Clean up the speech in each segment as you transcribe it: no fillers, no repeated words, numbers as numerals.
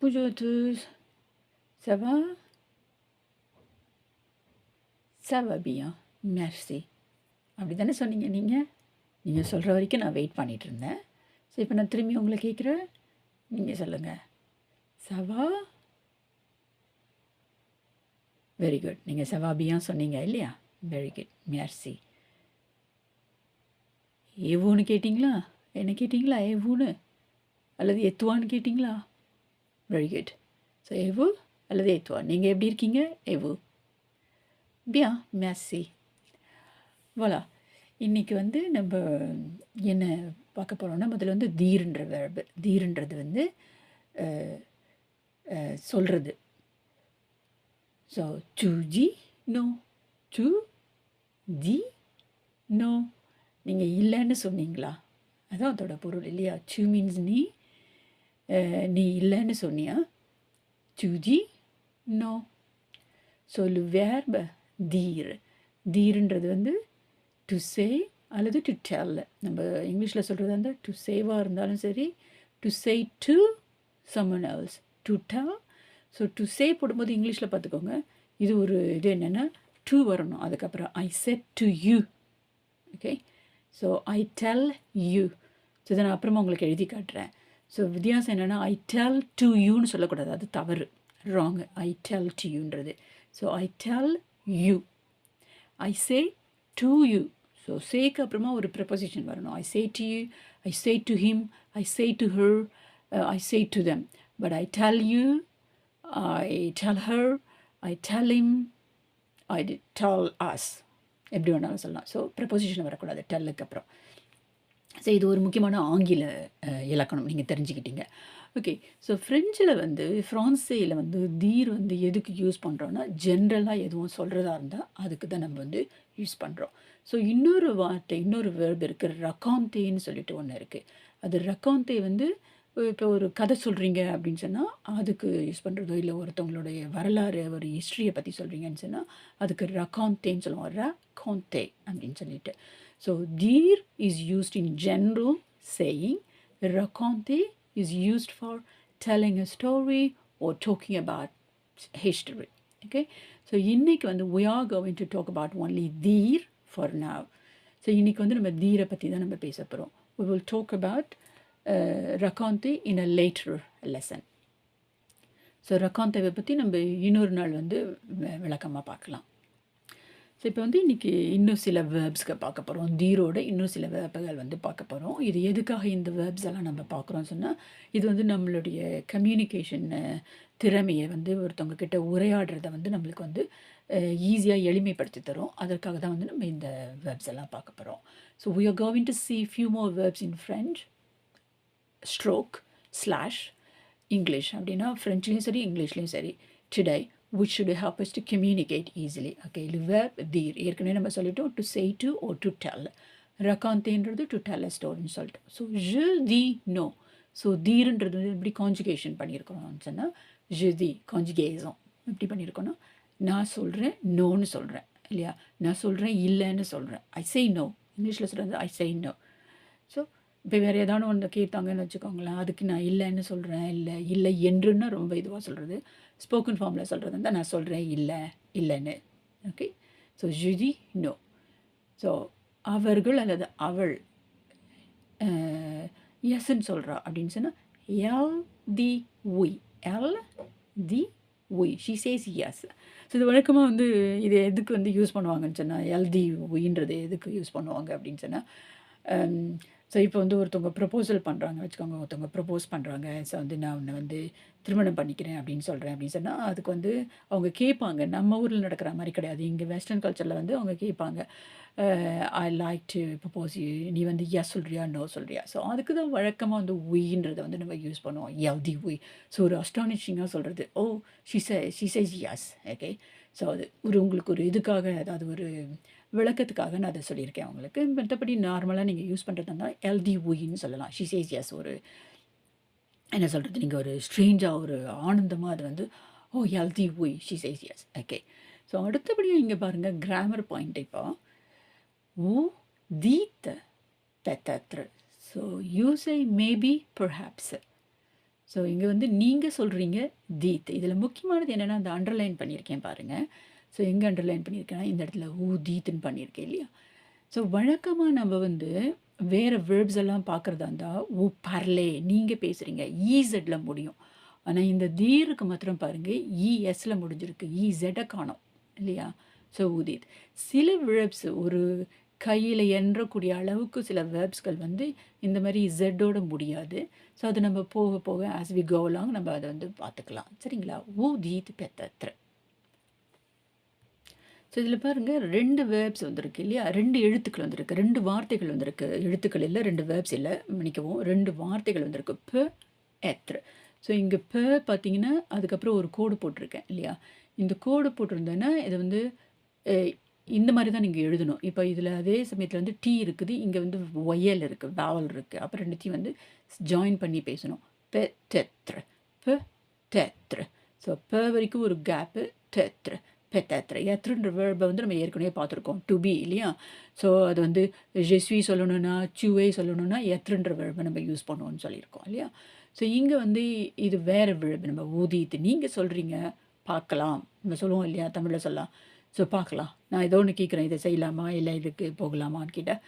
Bonjour à tous. Ça va? Ça va bien. Merci. அப்படி தானே சொன்னீங்க நீங்கள்? நீங்கள் சொல்கிற வரைக்கும் நான் வெயிட் பண்ணிகிட்டு இருந்தேன். ஸோ இப்போ நான் திரும்பி உங்களை கேட்குறேன். நீங்கள் சொல்லுங்கள். சவா? Very good. நீங்கள் சவா பியான் சொன்னீங்க இல்லையா? Very good. மெர்சி. ஏவோன்னு கேட்டிங்களா? என்ன கேட்டிங்களா? ஏவோன்னு அல்லது எத்துவான்னு கேட்டிங்களா? Very good. ஸோ ஏவு அல்லது எத்துவா. நீங்கள் எப்படி இருக்கீங்க? ஏவு. பியா மெர்சி. voilà. இன்றைக்கி வந்து நம்ம என்ன பார்க்க போகிறோம்னா, முதல்ல வந்து தீர்ன்ற வேர்பு. தீர்ன்றது வந்து சொல்கிறது. ஸோ டு ஜி நோ, டு ஜி நோ. நீங்கள் இல்லைன்னு சொன்னீங்களா? அதான் அதோட பொருள் இல்லையா? சு மீன்ஸ் நீ, நீ இல்லைன்னு சொன்னியா? டு ஜி நோ. ஸோ லு வேர்ப தீர். தீர்ன்றது வந்து டு சே அல்லது டு டெல். நம்ம இங்கிலீஷில் சொல்கிறது வந்து டு சேவாக இருந்தாலும் சரி, to say to someone else, to tell. So to say போடும்போது இங்கிலீஷில் பார்த்துக்கோங்க, இது ஒரு இது என்னென்னா டு வரணும். அதுக்கப்புறம் ஐ set to you. Okay, so I tell you. So இதை நான் அப்புறமா உங்களுக்கு எழுதி காட்டுறேன். ஸோ வித்தியாசம் என்னென்னா ஐ டெல் டு யூன்னு சொல்லக்கூடாது, அது தவறு, ராங். ஐ டெல் டு யூன்றது. So I tell you. I say to you. So சேக்கு அப்புறமா ஒரு ப்ரெப்போசிஷன் வரணும். I say to you, I say to him, I say to her, I say to them. But I tell you, I tell her, I tell him, I tell us. எப்படி வேணாலும் சொல்லலாம். So preposition வரக்கூடாது டெல்லுக்கு அப்புறம். So இது ஒரு முக்கியமான ஆங்கில இலக்கணம், நீங்கள் தெரிஞ்சுக்கிட்டீங்க. ஓகே, ஸோ ஃப்ரெஞ்சில் வந்து ஃப்ரான்ஸேயில் வந்து தீர் வந்து எதுக்கு யூஸ் பண்ணுறோன்னா, ஜென்ரலாக எதுவும் சொல்கிறதா இருந்தால் அதுக்கு தான் நம்ம வந்து யூஸ் பண்ணுறோம். ஸோ இன்னொரு வார்த்தை, இன்னொரு வேர்ப் இருக்குது, ரகாந்தேன்னு சொல்லிட்டு ஒன்று இருக்குது. அது ரகாந்தே வந்து இப்போ ஒரு கதை சொல்கிறீங்க அப்படின்னு சொன்னால் அதுக்கு யூஸ் பண்ணுறதோ, இல்லை ஒருத்தவங்களுடைய வரலாறு, ஒரு ஹிஸ்ட்ரியை பற்றி சொல்கிறீங்கன்னு சொன்னால் அதுக்கு ரகாந்தேன்னு சொல்லுவோம். ரகாந்தே அப்படின்னு சொல்லிட்டு. ஸோ தீர் is used in general saying. ரகாந்தே is used for telling a story or talking about history. Okay, so இன்னைக்கு வந்து we are going to talk about only தீர் for now. ஸோ இன்னைக்கு வந்து நம்ம தீரை பற்றி தான் நம்ம பேச போகிறோம். we will talk about ரகாந்தே in a later lesson. So ரகாந்தேவை பற்றி நம்ம இன்னொரு நாள் வந்து விளக்கமாக பார்க்கலாம். ஸோ இப்போ வந்து இன்றைக்கி இன்னும் சில வேர்ப்ஸ்க்கு பார்க்க போகிறோம். தீரோட இன்னும் சில வேர்புகள் வந்து பார்க்க போகிறோம். இது எதுக்காக இந்த வேர்ப்ஸ் எல்லாம் நம்ம பார்க்குறோம்னு சொன்னால், இது வந்து நம்மளுடைய கம்யூனிகேஷன் திறமையை வந்து ஒருத்தவங்க கிட்ட உரையாடுறத வந்து நம்மளுக்கு வந்து ஈஸியாக எளிமைப்படுத்தி தரும். அதற்காக தான் வந்து நம்ம இந்த வேர்ப்ஸ் எல்லாம் பார்க்க போகிறோம். So we are going to see few more verbs in French, stroke, slash, English. அப்படின்னா ஃப்ரெஞ்ச்லேயும் சரி, இங்கிலீஷ்லேயும் சரி. Today which should help us to communicate easily. Okay, le verb dire. ஏற்கனவே நம்ம சொல்லிட்டோம் to say to or to tell. raconter to tell a story ன்னு சொல்லிட்டோம். So je dis no. So தீர்ன்றது எப்படி கான்ஜுகேஷன் பண்ணியிருக்கணும்னு சொன்னால், je dis கான்ஜுகேஷன் எப்படி பண்ணியிருக்கணும், நான் சொல்கிறேன் நோன்னு சொல்கிறேன் இல்லையா, நான் சொல்கிறேன் இல்லைன்னு சொல்கிறேன். ஐ சே நோ. இங்கிலீஷில் சொல்கிறது ஐ சே நோ. ஸோ இப்போ வேறு ஏதாவது ஒன்று கேட்டாங்கன்னு வச்சுக்கோங்களேன், அதுக்கு நான் இல்லைன்னு சொல்கிறேன், இல்லை என்றுன்னா ரொம்ப இதுவாக சொல்கிறது. ஸ்போக்கன் ஃபார்மில் சொல்கிறது வந்து நான் சொல்கிறேன் இல்லைன்னு. Okay, so je dis no. So அவர்கள் அல்லது அவள் எஸ்ன்னு சொல்கிறா அப்படின்னு சொன்னால் எல் தி ஒய், எல் தி ஒய், ஷி சேஸ் எஸ். ஸோ இது வழக்கமாக வந்து இது எதுக்கு வந்து யூஸ் பண்ணுவாங்கன்னு சொன்னால், எல் தி ஒய்ன்றது எதுக்கு யூஸ் பண்ணுவாங்க அப்படின்னு சொன்னால், ஸோ இப்போ வந்து ஒருத்தவங்க ப்ரப்போசல் பண்ணுறாங்க வச்சுக்கோங்க, ஒருத்தவங்க ப்ரப்போஸ் பண்ணுறாங்க. ஸோ வந்து நான் உன்னை வந்து திருமணம் பண்ணிக்கிறேன் அப்படின்னு சொல்கிறேன் அப்படின்னு சொன்னால், அதுக்கு வந்து அவங்க கேட்பாங்க. நம்ம ஊரில் நடக்கிற மாதிரி கிடையாது. இங்கே வெஸ்டர்ன் கல்ச்சரில் வந்து அவங்க கேட்பாங்க, I like to propose you, நீ வந்து எஸ் சொல்கிறியா நோ சொல்கிறியா. ஸோ அதுக்கு தான் வழக்கமாக வந்து ஒய்ன்றதை வந்து நம்ம யூஸ் பண்ணுவோம், எல் தி ஒய். ஸோ ஒரு அஸ்டானிஷிங்காக சொல்கிறது, oh she says yes. Okay, so அது உங்களுக்கு ஒரு இதுக்காக, அதாவது ஒரு விளக்கத்துக்காக நான் அதை சொல்லியிருக்கேன் அவங்களுக்கு. மற்றபடி நார்மலாக நீங்கள் யூஸ் பண்ணுறதுனா எல்டி ஒயின்னு சொல்லலாம். She says S. ஒரு என்ன சொல்கிறது, நீங்கள் ஒரு ஸ்ட்ரேஞ்சாக ஒரு ஆனந்தமாக அது வந்து ஓ எல்டி ஒய், she says yes. Okay, so அடுத்தபடியாக இங்கே பாருங்கள் கிராமர் பாயிண்ட். இப்போ ஊ தீத்த பெத்தத்ரு. So you say maybe perhaps. So இங்கே வந்து நீங்கள் சொல்கிறீங்க தீத். இதில் முக்கியமானது என்னென்னா அந்த அண்டர்லைன் பண்ணியிருக்கேன் பாருங்கள். ஸோ எங்கே அண்டர்லைன் பண்ணியிருக்கேன்னா இந்த இடத்துல தீத்துன்னு பண்ணியிருக்கேன் இல்லையா. ஸோ வழக்கமாக நம்ம வந்து வேறு வேர்ப்ஸ் எல்லாம் பார்க்குறதா இருந்தால் பர்லே நீங்கள் பேசுகிறீங்க ஈசெட்டில் முடியும். ஆனால் இந்த தீருக்கு மாத்திரம் பாருங்கள் இஎஸ்ல முடிஞ்சிருக்கு, இசெட்டை காணோம் இல்லையா. ஸோ உதீத் சில வேர்ப்ஸ் ஒரு கையில் எண்ணக்கூடிய அளவுக்கு சில வேர்ப்ஸ்கள் வந்து இந்த மாதிரி இசட்டோட முடியாது. ஸோ அது நம்ம போக போக ஆஸ் வி கோ அலாங் நம்ம அதை வந்து பார்த்துக்கலாம் சரிங்களா. ஊதீத் பெத்தத்ர. ஸோ இதில் பாருங்கள் 2 வேர்ப்ஸ் வந்திருக்கு இல்லையா, 2 எழுத்துக்கள் வந்திருக்கு, 2 வார்த்தைகள் வந்திருக்கு. எழுத்துக்கள் இல்லை, 2 வேர்ப்ஸ் இல்லை, மன்னிக்கவும் 2 வார்த்தைகள் வந்திருக்கு. ப எத்ர. ஸோ இங்கே ப பார்த்தீங்கன்னா அதுக்கப்புறம் ஒரு கோடு போட்டிருக்கேன் இல்லையா. இந்த கோடு போட்டிருந்தேன்னா இது வந்து இந்த மாதிரி தான் நீங்கள் எழுதணும். இப்போ இதில் அதே சமயத்தில் வந்து டி இருக்குது, இங்கே வந்து ஒயல் இருக்குது, வாவல் இருக்குது. அப்புறம் 2த்தையும் வந்து ஜாயின் பண்ணி பேசணும். பெ தெத்ர ப தெத்ர. ஸோ ப வரைக்கும் ஒரு கேப்பு, தெத்ர பெத்தத்ர. எத்ருன்ற வேர்பை வந்து நம்ம ஏற்கனவே பார்த்துருக்கோம், டு பி இல்லையா. ஸோ அது வந்து ஜெஸ்வி சொல்லணுன்னா சுவே சொல்லணுன்னா எத்ருன்ற வேர்பை நம்ம யூஸ் பண்ணுவோம்னு சொல்லியிருக்கோம் இல்லையா. ஸோ இங்கே வந்து இது வேறு வேர்பு நம்ம ஊதித்து நீங்கள் சொல்கிறீங்க பார்க்கலாம், நம்ம சொல்லுவோம் இல்லையா தமிழில் சொல்லலாம். ஸோ பார்க்கலாம், நான் ஏதோ ஒன்று கேட்குறேன், இதை செய்யலாமா இல்லை இதுக்கு போகலாமான்னு கேட்டால்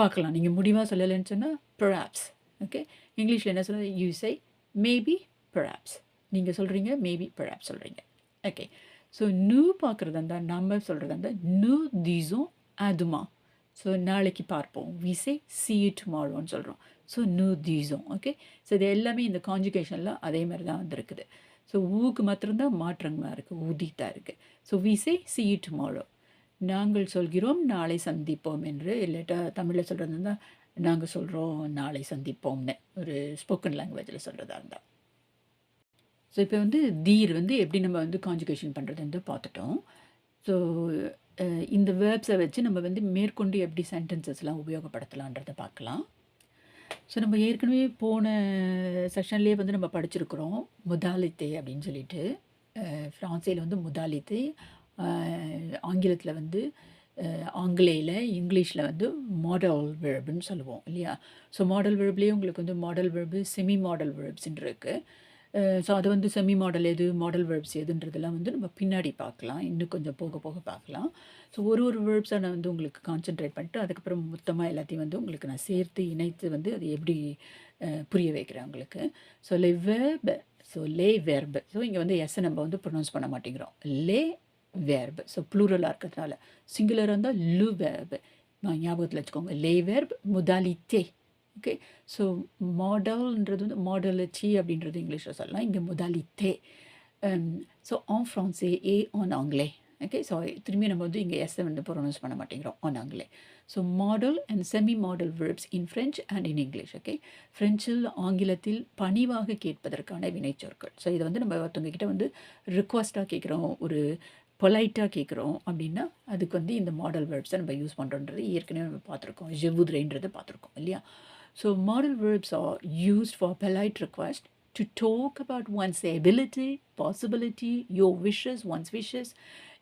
பார்க்கலாம். நீங்கள் முடிவாக சொல்லலைன்னு சொன்னால் பெர்ஹாப்ஸ். ஓகே, இங்கிலீஷில் என்ன சொல்ல, யூ சே மேபி பெர்ஹாப்ஸ். நீங்கள் சொல்கிறீங்க மேபி பெர்ஹாப்ஸ் சொல்கிறீங்க. ஓகே, ஸோ நூ பார்க்குறதா இருந்தால் நம்ம சொல்கிறதா இருந்தால் நூ தீஸும் அதுமா. ஸோ நாளைக்கு பார்ப்போம், வி சே see you tomorrowன்னு சொல்கிறோம். ஸோ நூ தீஸும். ஓகே, ஸோ இது எல்லாமே இந்த கான்ஜுகேஷனில் அதே மாதிரி தான் வந்துருக்குது. ஸோ ஊக்கு மாத்திரம்தான் மாற்றங்களாக இருக்குது, ஊதித்தாக இருக்குது. So we say see you tomorrow. நாங்கள் சொல்கிறோம் நாளை சந்திப்போம் என்று, இல்லாட்டா தமிழில் சொல்கிறது இருந்தால் நாங்கள் சொல்கிறோம் நாளை சந்திப்போம்னு ஒரு ஸ்போக்கன் லாங்குவேஜில் சொல்கிறதா இருந்தால். ஸோ இப்போ வந்து தீர் வந்து எப்படி நம்ம வந்து கான்ஜுகேஷன் பண்ணுறதுன்னு பார்த்துட்டோம். ஸோ இந்த வேர்ப்ஸை வச்சு நம்ம வந்து மேற்கொண்டு எப்படி சென்டென்சஸ்லாம் உபயோகப்படுத்தலான்றதை பார்க்கலாம். ஸோ நம்ம ஏற்கனவே போன செஷன்லேயே வந்து நம்ம படிச்சிருக்கிறோம் முதாலித்தே அப்படின்னு சொல்லிட்டு. ஃப்ரான்ஸில் வந்து முதாலித்தே, ஆங்கிலத்தில் வந்து ஆங்கிலேயில், இங்கிலீஷில் வந்து மாடல் வெர்புன்னு சொல்லுவோம் இல்லையா. ஸோ மாடல் வெர்ப்லேயே உங்களுக்கு வந்து மாடல் வெர்பு, செமி மாடல் வெர்ப்ஸ்ன்னு இருக்குது. ஸோ அது வந்து செமி மாடல் எது, மாடல் வேர்ப்ஸ் எதுன்றதெல்லாம் வந்து நம்ம பின்னாடி பார்க்கலாம், இன்னும் கொஞ்சம் போக போக பார்க்கலாம். ஸோ ஒரு வேர்ப்ஸை நான் வந்து உங்களுக்கு கான்சென்ட்ரேட் பண்ணிட்டு அதுக்கப்புறம் மொத்தமாக எல்லாத்தையும் வந்து உங்களுக்கு நான் சேர்த்து இணைத்து வந்து அது எப்படி புரிய வைக்கிறேன் உங்களுக்கு. ஸோ லே வேர்ப், ஸோ லே வேர்பு. ஸோ இங்கே வந்து எஸ்ஸை நம்ம வந்து ப்ரொனவுன்ஸ் பண்ண மாட்டேங்கிறோம், லே வேர்பு. ஸோ ப்ளூரலாக இருக்கிறதுனால சிங்குலராக இருந்தால் லு வேர்பு. நான் ஞாபகத்தில் வச்சுக்கோங்க, லே வேர்ப் முதாலித்தே. ஓகே, ஸோ மாடல்ன்றது வந்து மாடலிட்டி அப்படின்றது இங்கிலீஷில் சொல்லலாம், இங்கே முதாலித்தே. ஸோ ஆன் ஃப்ரான்ஸே ஏ ஆன் ஆங்கிலே. ஓகே, ஸோ திரும்பி நம்ம வந்து இங்கே எஸ்ஸை வந்து ப்ரொனவுன்ஸ் பண்ண மாட்டேங்கிறோம், ஆன் ஆங்கிலே. So modal and semi modal verbs in French and in English. Okay, ஃப்ரெஞ்சில் ஆங்கிலத்தில் பணிவாக கேட்பதற்கான வினைச்சொற்கள். ஸோ இதை வந்து நம்ம ஒருத்தவங்க கிட்ட வந்து ரிக்வஸ்ட்டாக கேட்குறோம், ஒரு பொலைட்டாக கேட்குறோம் அப்படின்னா அதுக்கு வந்து இந்த மாடல் வேர்ப்ஸை நம்ம யூஸ் பண்ணுறோன்றது ஏற்கனவே நம்ம பார்த்துருக்கோம், ஜெவுத்ரேன்றதை பார்த்துருக்கோம் இல்லையா. So modal verbs are used for polite request to talk about one's ability, possibility, your wishes, one's wishes,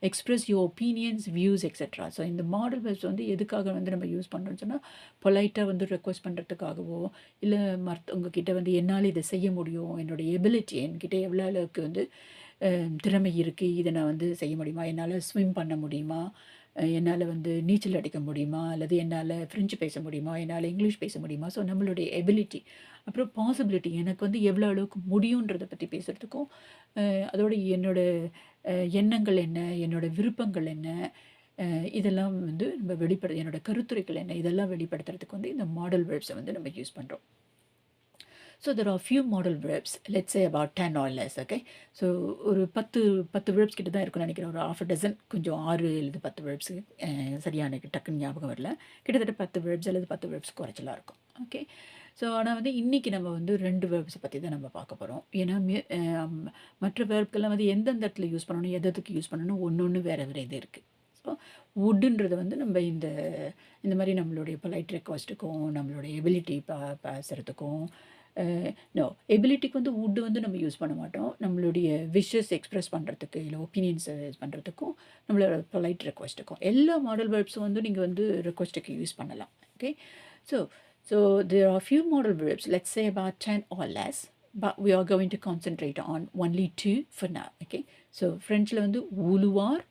express your opinions, views, etc. So இந்த மாடல் வேர்ப்ஸ் வந்து எதுக்காக வந்து நம்ம யூஸ் பண்ணுறோம்னு சொன்னால் பொலைட்டாக வந்து ரெக்வஸ்ட் பண்ணுறதுக்காகவோ, இல்லை மற்றவங்க கிட்ட வந்து என்னால் இதை செய்ய முடியும், என்னோடய எபிலிட்டி, என்கிட்ட எவ்வளோ அளவுக்கு வந்து திறமை இருக்குது, இதை நான் வந்து செய்ய முடியுமா, என்னால் ஸ்விம் பண்ண முடியுமா, என்னால் வந்து நீச்சல் அடிக்க முடியுமா, அல்லது என்னால் ஃப்ரெஞ்சு பேச முடியுமா, என்னால் இங்கிலீஷ் பேச முடியுமா. ஸோ நம்மளுடைய எபிலிட்டி, அப்புறம் பாசிபிலிட்டி, எனக்கு வந்து எவ்வளோ அளவுக்கு முடியுன்றதை பற்றி பேசுகிறதுக்கும், அதோட என்னோடய எண்ணங்கள் என்ன, என்னோடய விருப்பங்கள் என்ன, இதெல்லாம் வந்து நம்ம என்னோடய கருத்துரைகள் என்ன, இதெல்லாம் வெளிப்படுத்துறதுக்கு வந்து இந்த மாடல் வேர்ப்ஸை வந்து நம்ம யூஸ் பண்ணுறோம். So there are few model verbs, let's say about 10 or less. Okay, so ஒரு 10 verbs கிட்ட தான் இருக்குன்னு நினைக்கிறேன், ஒரு half a dozen, கொஞ்சம் 6 அல்லது 10 verbs சரியான டக்குன்னு ஞாபகம் வரல, கிட்டத்தட்ட 10 verbs அல்லது 10 verbs குறைச்சலாக இருக்கும். ஓகே, ஸோ ஆனால் வந்து இன்றைக்கி நம்ம வந்து 2 வேர்ப்ஸை பற்றி தான் நம்ம பார்க்க போகிறோம். ஏன்னா மற்ற வேர்ப்கெல்லாம் வந்து எந்தெந்த இடத்துல யூஸ் பண்ணணும், எதுக்கு யூஸ் பண்ணணும், ஒன்று வேறு இது இருக்குது. ஸோ வுட்டுன்றது வந்து நம்ம இந்த மாதிரி நம்மளுடைய பொலைட் ரெக்வஸ்ட்டுக்கும், நம்மளுடைய எபிலிட்டி பேசுகிறதுக்கும், நோ எபிலிட்டிக்கு வந்து வுட்டு வந்து நம்ம யூஸ் பண்ண மாட்டோம், நம்மளுடைய விஷஸ் எக்ஸ்ப்ரெஸ் பண்ணுறதுக்கு, இல்லை ஒப்பீனியன்ஸ் பண்ணுறதுக்கும், நம்மளோட பொலைட் ரெக்வஸ்ட்டுக்கும். எல்லா மாடல் வேர்ப்ஸும் வந்து நீங்கள் வந்து ரெக்வஸ்ட்டுக்கு யூஸ் பண்ணலாம். Okay, so there are few model verbs, let's say about 10 or less, but we are going to concentrate on only two for now. Okay, so ஃப்ரெஞ்சில் வந்து உலுவார்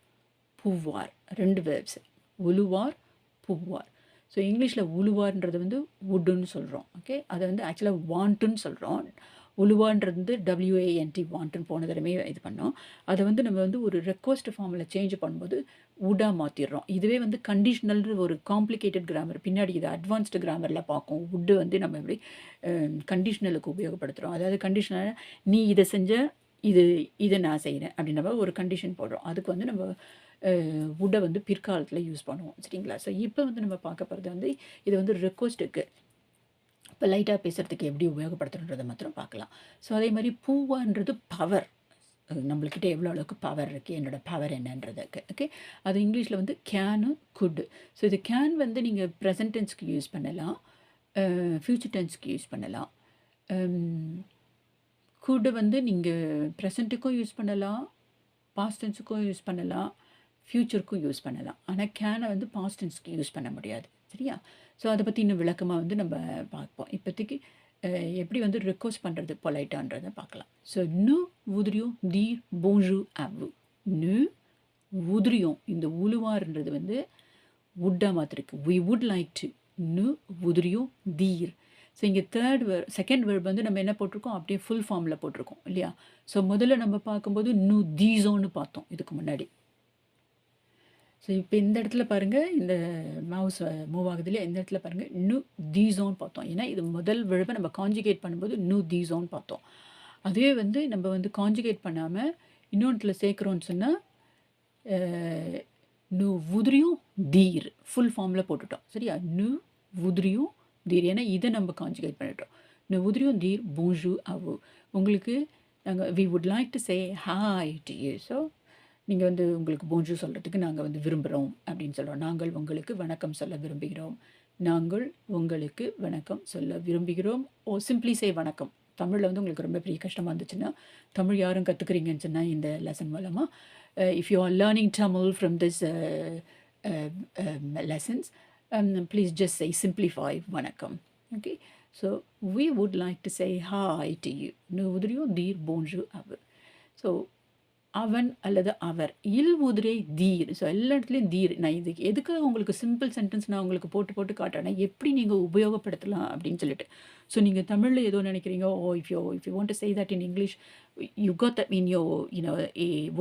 pouvoir ரெண்டு வேர்ப்ஸ் உலுவார் pouvoir. ஸோ இங்கிலீஷில் உலுவார்ன்றது வந்து வுட்டுன்னு சொல்கிறோம். Okay, அதை வந்து ஆக்சுவலாக வாண்ட்டுன்னு சொல்கிறோம். உலுவான்றது வந்து WANT வாண்ட்டுன்னு போன தடவை இது பண்ணோம். அதை வந்து நம்ம வந்து ஒரு ரெக்வஸ்ட் ஃபார்மில் சேஞ்ச் பண்ணும்போது வுட்டாக மாற்றிடுறோம். இதுவே வந்து கண்டிஷனல்ன்ற ஒரு காம்ப்ளிகேட்டட் கிராமர், பின்னாடி இது அட்வான்ஸ்டு கிராமரில் பார்க்கும். வுட்டு வந்து நம்ம எப்படி கண்டிஷனலுக்கு உபயோகப்படுத்துகிறோம். அதாவது கண்டிஷனல் நீ இதை செஞ்ச இதை நான் செய்கிறேன் அப்படின்ற ஒரு கண்டிஷன் போடுறோம். அதுக்கு வந்து நம்ம வுட்டை வந்து பிற்காலத்தில் யூஸ் பண்ணுவோம். சரிங்களா? ஸோ இப்போ வந்து நம்ம பார்க்க போகிறது வந்து இது வந்து ரெக்வஸ்ட்டுக்கு இப்போ லைட்டாக பேசுகிறதுக்கு எப்படி உபயோகப்படுத்துகிறன்றதை மாத்திரம் பார்க்கலாம். ஸோ அதே மாதிரி பூவான்றது பவர், நம்மள்கிட்ட எவ்வளோ அளவுக்கு பவர் இருக்குது, என்னோடய பவர் என்னன்றதுக்கு. ஓகே, அது இங்கிலீஷில் வந்து கேனு குட். ஸோ இது கேன் வந்து நீங்கள் ப்ரெசன்ட் டென்ஸ்க்கு யூஸ் பண்ணலாம், ஃப்யூச்சர் டென்ஸ்க்கு யூஸ் பண்ணலாம். குட் வந்து நீங்கள் ப்ரெசண்ட்டுக்கும் யூஸ் பண்ணலாம், பாஸ்ட் டென்ஸுக்கும் யூஸ் பண்ணலாம், ஃப்யூச்சருக்கும் யூஸ் பண்ணலாம். ஆனால் கேனை வந்து பாஸ்ட் டென்ஸ்க்கு யூஸ் பண்ண முடியாது. சரியா? ஸோ அதை பற்றி இன்னும் விளக்கமாக வந்து நம்ம பார்ப்போம். இப்போதைக்கு எப்படி வந்து ரெக்வஸ்ட் பண்ணுறது பொலைட்டான்றதை பார்க்கலாம். ஸோ நு voudrions dire bonjour à vous. நு voudrions, இந்த உலுவார்ன்றது வந்து வுட்டாக மாற்றிருக்கு. we would like to. நு voudrions dire. ஸோ இங்கே செகண்ட் வேர்ப் வந்து நம்ம என்ன போட்டிருக்கோம், அப்படியே ஃபுல் ஃபார்மில் போட்டிருக்கோம் இல்லையா? ஸோ முதல்ல நம்ம பார்க்கும்போது நு தீசோன்னு பார்த்தோம் இதுக்கு முன்னாடி. ஸோ இப்போ இந்த இடத்துல பாருங்கள், இந்த மவுஸ் மூவ் ஆகுது இல்லையா, இந்த இடத்துல பாருங்கள் நு தீசோன்னு பார்த்தோம். ஏன்னா இது முதல் விழவை நம்ம காஞ்சுகேட் பண்ணும்போது நு தீசோன்னு பார்த்தோம். அதுவே வந்து நம்ம வந்து காஞ்சுகேட் பண்ணாமல் இன்னொன்றுல சேர்க்குறோன்னு சொன்னால் நு voudrions dire ஃபுல் ஃபார்மில் போட்டுட்டோம். சரியா? நு voudrions dire, ஏன்னா இதை நம்ம காஞ்சுகேட் பண்ணிட்டோம். நு voudrions dire bonjour à vous. உங்களுக்கு நாங்கள் we would like to say hi to you. So நீங்கள் வந்து உங்களுக்கு போன்ஜூ சொல்கிறதுக்கு நாங்கள் வந்து விரும்புகிறோம் அப்படின்னு சொல்கிறோம். நாங்கள் உங்களுக்கு வணக்கம் சொல்ல விரும்புகிறோம். நாங்கள் உங்களுக்கு வணக்கம் சொல்ல விரும்புகிறோம். சிம்பிளி சே வணக்கம். தமிழில் வந்து உங்களுக்கு ரொம்ப பெரிய கஷ்டமாக இருந்துச்சுன்னா, தமிழ் யாரும் கற்றுக்குறீங்கன்னு சொன்னால் இந்த லெசன் மூலமாக, if you are learning Tamil from this lessons, please just say simplify வணக்கம். Okay, so we would like to say hi to you. Nous voudrions dire bonjour à vous. So அவன் அல்லது அவர், இல் உதிரை தீர். ஸோ எல்லா இடத்துலையும் தீர். நான் இதுக்கு எதுக்காக உங்களுக்கு சிம்பிள் சென்டென்ஸ் நான் உங்களுக்கு போட்டு காட்டுறேன்னா எப்படி நீங்கள் உபயோகப்படுத்தலாம் அப்படின்னு சொல்லிட்டு. ஸோ நீங்கள் தமிழில் ஏதோ நினைக்கிறீங்க, if you want to say that in English, you got that mean